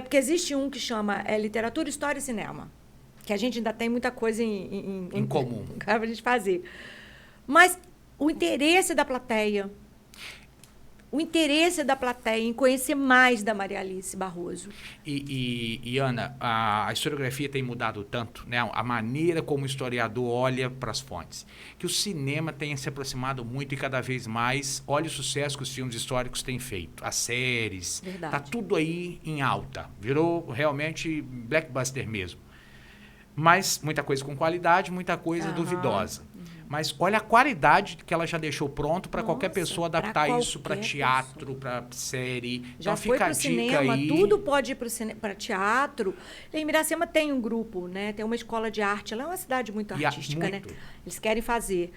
Porque existe um que chama Literatura, História e Cinema, que a gente ainda tem muita coisa em comum para a gente fazer. Mas o interesse da plateia em conhecer mais da Maria Alice Barroso. E Ana, a historiografia tem mudado tanto, né? A maneira como o historiador olha para as fontes, que o cinema tem se aproximado muito e cada vez mais. Olha o sucesso que os filmes históricos têm feito, as séries, está tudo aí em alta, virou realmente blockbuster mesmo. Mas muita coisa com qualidade, muita coisa duvidosa. Mas olha a qualidade que ela já deixou pronto para qualquer pessoa adaptar isso para teatro, para série. Já então foi fica para a o dica cinema, aí. tudo pode ir para teatro. Em Miracema tem um grupo, né? Tem uma escola de arte. Ela é uma cidade muito artística, né? Eles querem fazer.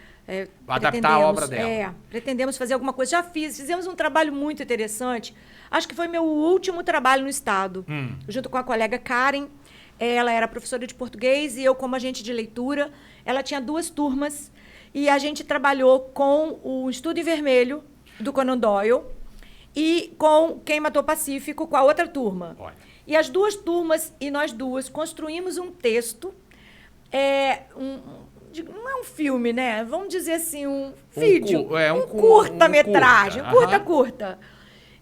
Adaptar a obra dela. Pretendemos fazer alguma coisa. Fizemos um trabalho muito interessante. Acho que foi meu último trabalho no Estado. Junto com a colega Karen. Ela era professora de português e eu como agente de leitura. Ela tinha 2 turmas e a gente trabalhou com o Estudo em Vermelho, do Conan Doyle, e com Quem Matou o Pacífico, com a outra turma. Olha. E as 2 turmas e nós 2 construímos um texto, não é um filme, né? Vamos dizer assim, um vídeo, um curta-metragem, curta.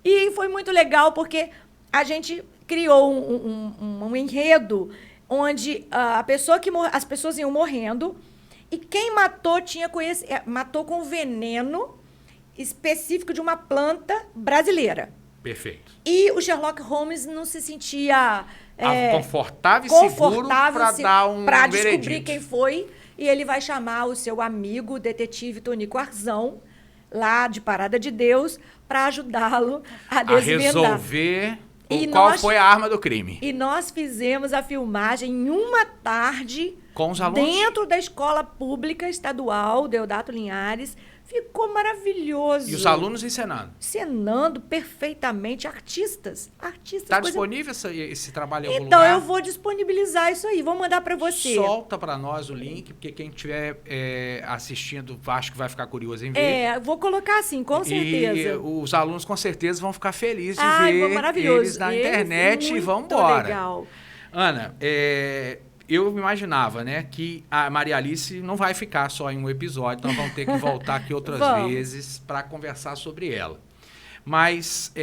E foi muito legal porque a gente criou um enredo onde as pessoas iam morrendo e quem matou matou com veneno específico de uma planta brasileira. Perfeito. E o Sherlock Holmes não se sentia confortável e seguro para dar um para descobrir veredito. Quem foi. E ele vai chamar o seu amigo, o detetive Tonico Arzão, lá de Parada de Deus, para ajudá-lo a desvendar. Resolver qual foi a arma do crime. E nós fizemos a filmagem em uma tarde com os alunos dentro da escola pública estadual Deodato Linhares. Ficou maravilhoso. E os alunos encenando? Encenando perfeitamente. Artistas. Está disponível esse trabalho em algum então, lugar? eu vou disponibilizar isso aí. Vou mandar para você. Solta para nós o link, porque quem estiver assistindo, acho que vai ficar curioso em ver. Vou colocar assim, com certeza. E os alunos, com certeza, vão ficar felizes de ver eles na internet e vão embora. Legal. Ana, eu imaginava, né, que a Maria Alice não vai ficar só em um episódio, então vamos ter que voltar aqui outras vezes para conversar sobre ela. Mas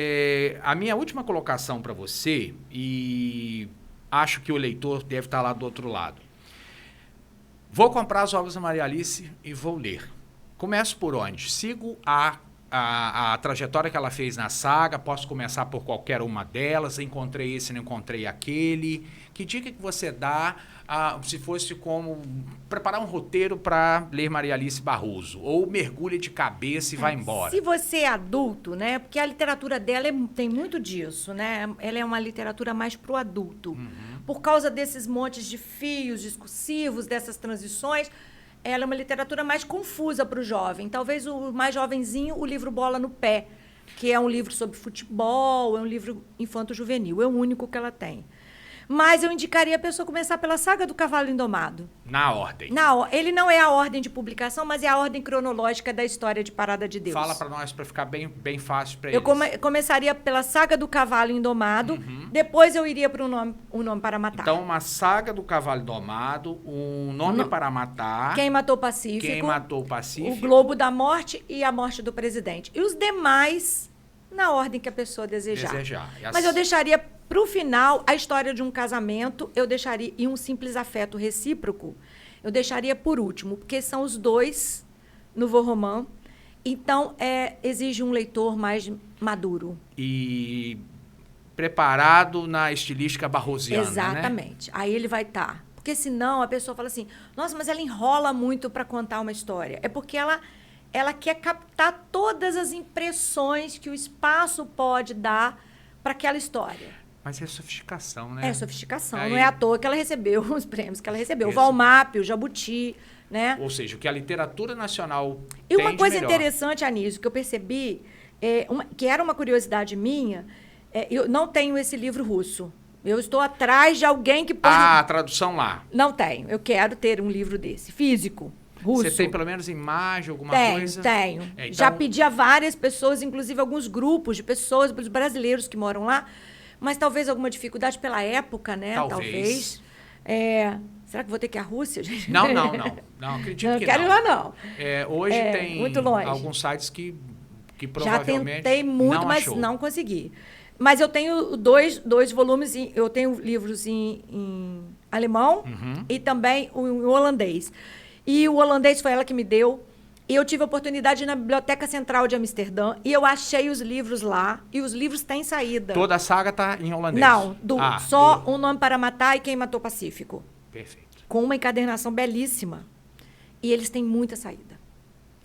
a minha última colocação para você, e acho que o leitor deve estar lá do outro lado. Vou comprar as obras da Maria Alice e vou ler. Começo por onde? Sigo a trajetória que ela fez na saga, posso começar por qualquer uma delas, encontrei esse, não encontrei aquele. Que dica que você dá se fosse como preparar um roteiro para ler Maria Alice Barroso? Ou mergulha de cabeça e vai embora? Se você é adulto, né? Porque a literatura dela tem muito disso, né? Ela é uma literatura mais pro adulto. Por causa desses montes de fios discursivos, dessas transições, ela é uma literatura mais confusa para o jovem. Talvez o mais jovenzinho, o livro Bola no Pé, que é um livro sobre futebol, é um livro infanto-juvenil. É o único que ela tem. Mas eu indicaria a pessoa começar pela Saga do Cavalo Indomado. Na ordem. Ele não é a ordem de publicação, mas é a ordem cronológica da história de Parada de Deus. Fala para nós, para ficar bem fácil para eles. Eu começaria pela Saga do Cavalo Indomado, depois eu iria para Um Nome para Matar. Então, uma Saga do Cavalo Indomado, Um Nome para Matar... Quem Matou o Pacífico. Quem Matou o Pacífico. O Globo da Morte e A Morte do Presidente. E os demais, na ordem que a pessoa desejar. Mas eu deixaria para o final a história de um casamento, eu deixaria, e um simples afeto recíproco, eu deixaria por último, porque são os dois nouveau roman, então exige um leitor mais maduro. E preparado na estilística barrosiana, exatamente. Né? Aí ele vai estar. Porque senão a pessoa fala assim, nossa, mas ela enrola muito para contar uma história. É porque ela quer captar todas as impressões que o espaço pode dar para aquela história. Mas é sofisticação, né? É sofisticação. Aí... Não é à toa que ela recebeu os prêmios que ela recebeu. O Valmap, o Jabuti, né? Ou seja, o que a literatura nacional E uma coisa interessante, Anísio, que eu percebi, que era uma curiosidade minha, eu não tenho esse livro russo. Eu estou atrás de alguém que pode... a tradução lá. Não tenho. Eu quero ter um livro desse, físico. Russo. Você tem pelo menos imagem, alguma coisa? Tenho. Então... Já pedi a várias pessoas, inclusive alguns grupos de pessoas, brasileiros que moram lá, mas talvez alguma dificuldade pela época, né? Talvez. Será que vou ter que ir à Rússia, gente? Não, acredito que não. Não quero ir lá, não. Hoje tem muito longe. Alguns sites que provavelmente já tentei muito, mas não consegui. Mas eu tenho dois volumes, eu tenho livros em alemão e também em holandês. E o holandês foi ela que me deu. E eu tive a oportunidade de ir na Biblioteca Central de Amsterdã e eu achei os livros lá. E os livros têm saída. Toda a saga está em holandês? Não, só Um Nome para Matar e Quem Matou o Pacífico. Perfeito. Com uma encadernação belíssima. E eles têm muita saída.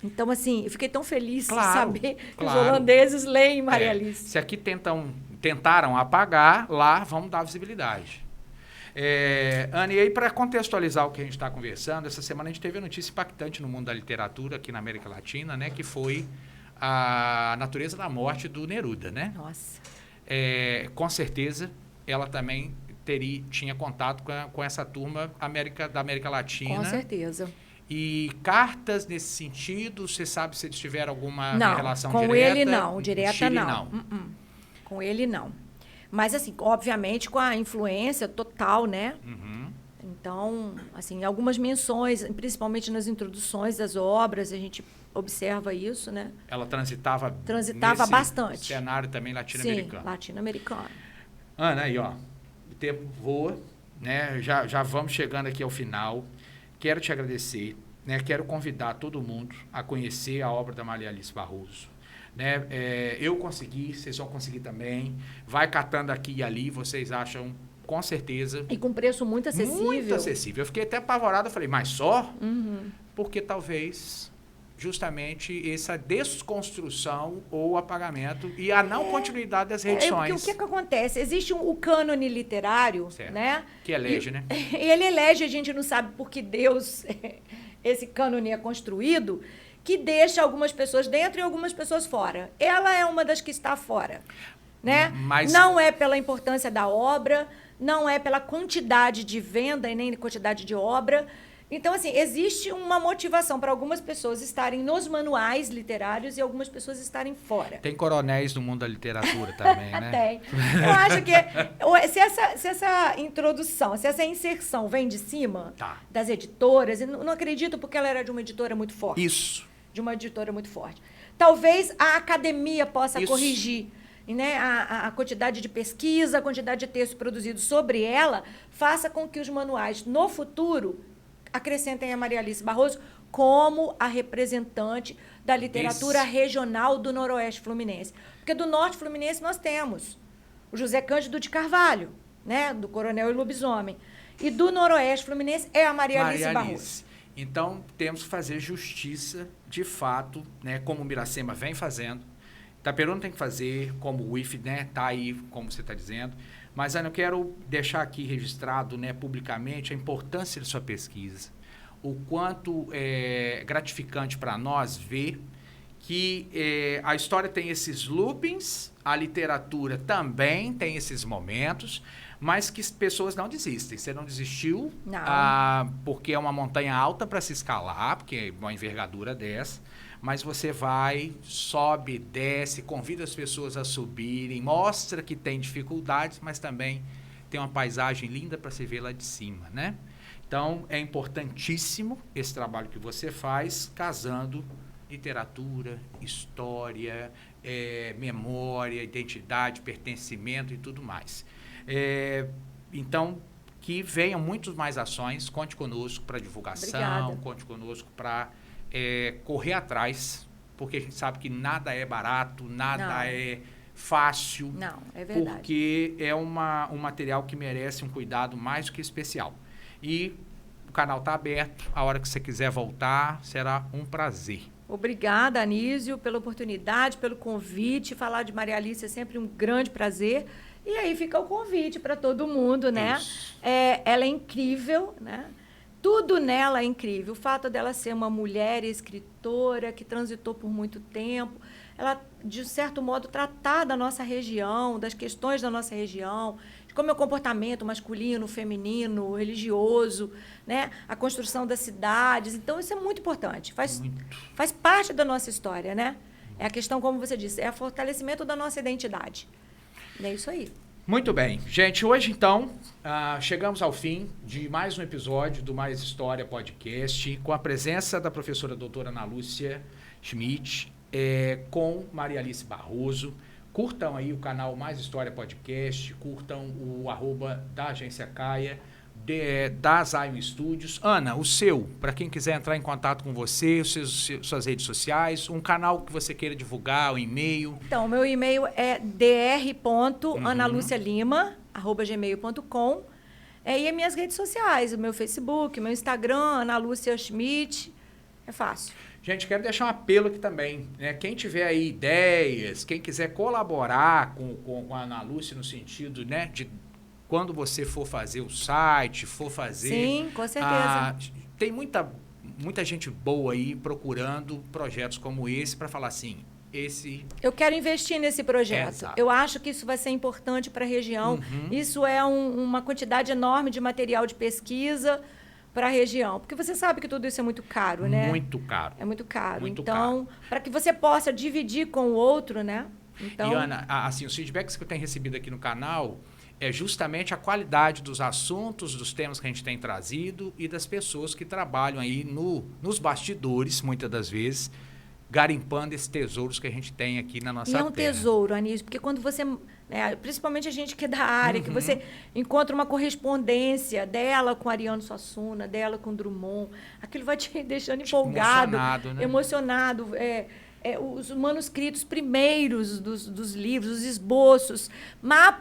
Então, assim, eu fiquei tão feliz de saber que os holandeses leem Maria Alice. Se aqui tentaram apagar, lá vamos dar visibilidade. Ana, e aí para contextualizar o que a gente está conversando, essa semana a gente teve uma notícia impactante no mundo da literatura aqui na América Latina, né, que foi a natureza da morte do Neruda, né? Nossa. Com certeza, ela também tinha contato com essa turma da América Latina. Com certeza. E cartas nesse sentido, você sabe se eles tiveram alguma relação direta? Com ele não, direta Chile, não. Com ele não. Mas, assim, obviamente, com a influência total, né? Então, assim, algumas menções, principalmente nas introduções das obras, a gente observa isso, né? Ela transitava nesse bastante. Cenário também latino-americano. Sim, latino-americano. Ana, aí, ó, o tempo voa, né? Já vamos chegando aqui ao final. Quero te agradecer, né? Quero convidar todo mundo a conhecer a obra da Maria Alice Barroso. Né? Eu consegui, vocês vão conseguir também. Vai catando aqui e ali, vocês acham, com certeza. E com preço muito acessível. Muito acessível. Eu fiquei até apavorado, eu falei, mas só? Porque talvez, justamente, essa desconstrução ou apagamento e a não continuidade das reedições. Porque o que acontece? Existe o cânone literário, né? Que elege, né? Ele elege, a gente não sabe por que Deus, esse cânone é construído, que deixa algumas pessoas dentro e algumas pessoas fora. Ela é uma das que está fora, né? Mas... Não é pela importância da obra, não é pela quantidade de venda e nem quantidade de obra. Então, assim, existe uma motivação para algumas pessoas estarem nos manuais literários e algumas pessoas estarem fora. Tem coronéis no mundo da literatura também, né? Tem. Eu acho que se essa introdução, se essa inserção vem de cima das editoras, eu não acredito porque ela era de uma editora muito forte. Isso. De uma editora muito forte. Talvez a academia possa corrigir, né? A quantidade de pesquisa, a quantidade de texto produzido sobre ela, faça com que os manuais, no futuro, acrescentem a Maria Alice Barroso como a representante da literatura regional do Noroeste Fluminense. Porque do Norte Fluminense nós temos o José Cândido de Carvalho, né? Do Coronel e Lobisomem. E do Noroeste Fluminense é a Maria Alice Barroso. Então, temos que fazer justiça, de fato, né, como o Miracema vem fazendo. Itaperuna tem que fazer, como o IF, né, tá aí, como você está dizendo. Mas, Ana, eu quero deixar aqui registrado, né, publicamente a importância de sua pesquisa. o quanto é gratificante para nós ver que a história tem esses loopings, a literatura também tem esses momentos, mas que as pessoas não desistem. Você não desistiu porque é uma montanha alta para se escalar, porque é uma envergadura dessa, mas você vai, sobe, desce, convida as pessoas a subirem, mostra que tem dificuldades, mas também tem uma paisagem linda para se ver lá de cima, né? Então, é importantíssimo esse trabalho que você faz, casando literatura, história, memória, identidade, pertencimento e tudo mais. Então, que venham muitas mais ações, conte conosco para divulgação, Obrigada. conte conosco para correr atrás, porque a gente sabe que nada é barato, nada é fácil. Não, é verdade. Porque é um material que merece um cuidado mais do que especial. E o canal está aberto, a hora que você quiser voltar, será um prazer. Obrigada, Anísio, pela oportunidade, pelo convite. Falar de Maria Alice é sempre um grande prazer. E aí fica o convite para todo mundo, né? Ela é incrível, né? Tudo nela é incrível. O fato dela ser uma mulher escritora que transitou por muito tempo, ela, de certo modo, tratar da nossa região, das questões da nossa região, de como é o comportamento masculino, feminino, religioso, né? A construção das cidades. Então, isso é muito importante. Faz parte da nossa história, né? É a questão, como você disse, é o fortalecimento da nossa identidade. É isso aí. Muito bem. Gente, hoje, então, chegamos ao fim de mais um episódio do Mais História Podcast, com a presença da professora doutora Ana Lúcia Schmidt, com Maria Alice Barroso. Curtam aí o canal Mais História Podcast, curtam o @ da Agência Caia, da Zion Studios. Ana, o seu, para quem quiser entrar em contato com você, suas redes sociais, um canal que você queira divulgar, o e-mail. Então, o meu e-mail é dr.analucialima@gmail.com. E as minhas redes sociais, o meu Facebook, o meu Instagram, Ana Lúcia Schmidt. É fácil. Gente, quero deixar um apelo aqui também, né? Quem tiver aí ideias, quem quiser colaborar com a Ana Lúcia no sentido, né, de quando você for fazer o site, for fazer... Sim, com certeza. Tem muita gente boa aí procurando projetos como esse para falar assim, eu quero investir nesse projeto. Exato. Eu acho que isso vai ser importante para a região. Isso é uma quantidade enorme de material de pesquisa para a região. Porque você sabe que tudo isso é muito caro, né? Muito caro. É muito caro. Muito então, para que você possa dividir com o outro, né? Então... E, Ana, assim, os feedbacks que eu tenho recebido aqui no canal é justamente a qualidade dos assuntos, dos temas que a gente tem trazido e das pessoas que trabalham aí nos bastidores, muitas das vezes, garimpando esses tesouros que a gente tem aqui na nossa terra. E é um tesouro, Anísio, porque quando você, principalmente a gente que é da área, que você encontra uma correspondência dela com Ariano Suassuna, dela com Drummond, aquilo vai te deixando empolgado, emocionado, né? Os manuscritos primeiros dos livros, os esboços,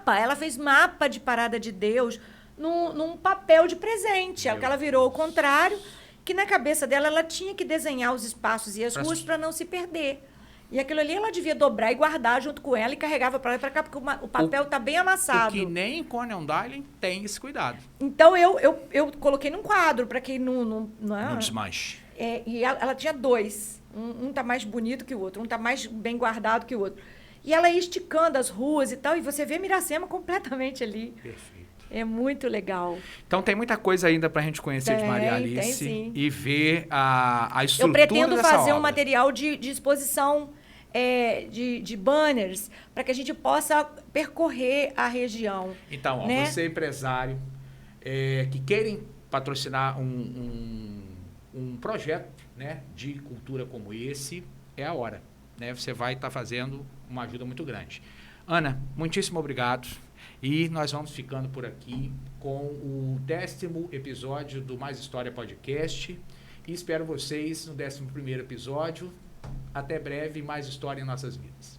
ela fez mapa de Parada de Deus num papel de presente, que ela virou ao contrário, que na cabeça dela ela tinha que desenhar os espaços e as ruas para não se perder. E aquilo ali ela devia dobrar e guardar junto com ela e carregava para lá e para cá, porque o papel está bem amassado. Que nem em Coney Island tem esse cuidado. Então, eu coloquei num quadro para que não desmanche. E ela tinha dois. Um tá mais bonito que o outro, um tá mais bem guardado que o outro. E ela ia esticando as ruas e tal, e você vê Miracema completamente ali. Perfeito. É muito legal. Então tem muita coisa ainda para a gente conhecer de Maria Alice e ver a estrutura. Eu pretendo fazer um material de exposição de banners para que a gente possa percorrer a região. Então, né? Você empresário que querem patrocinar um projeto, né, de cultura como esse, é a hora. Né? Você vai estar fazendo uma ajuda muito grande. Ana, muitíssimo obrigado. E nós vamos ficando por aqui com o 10º episódio do Mais História Podcast. E espero vocês no 11º episódio. Até breve, mais história em nossas vidas.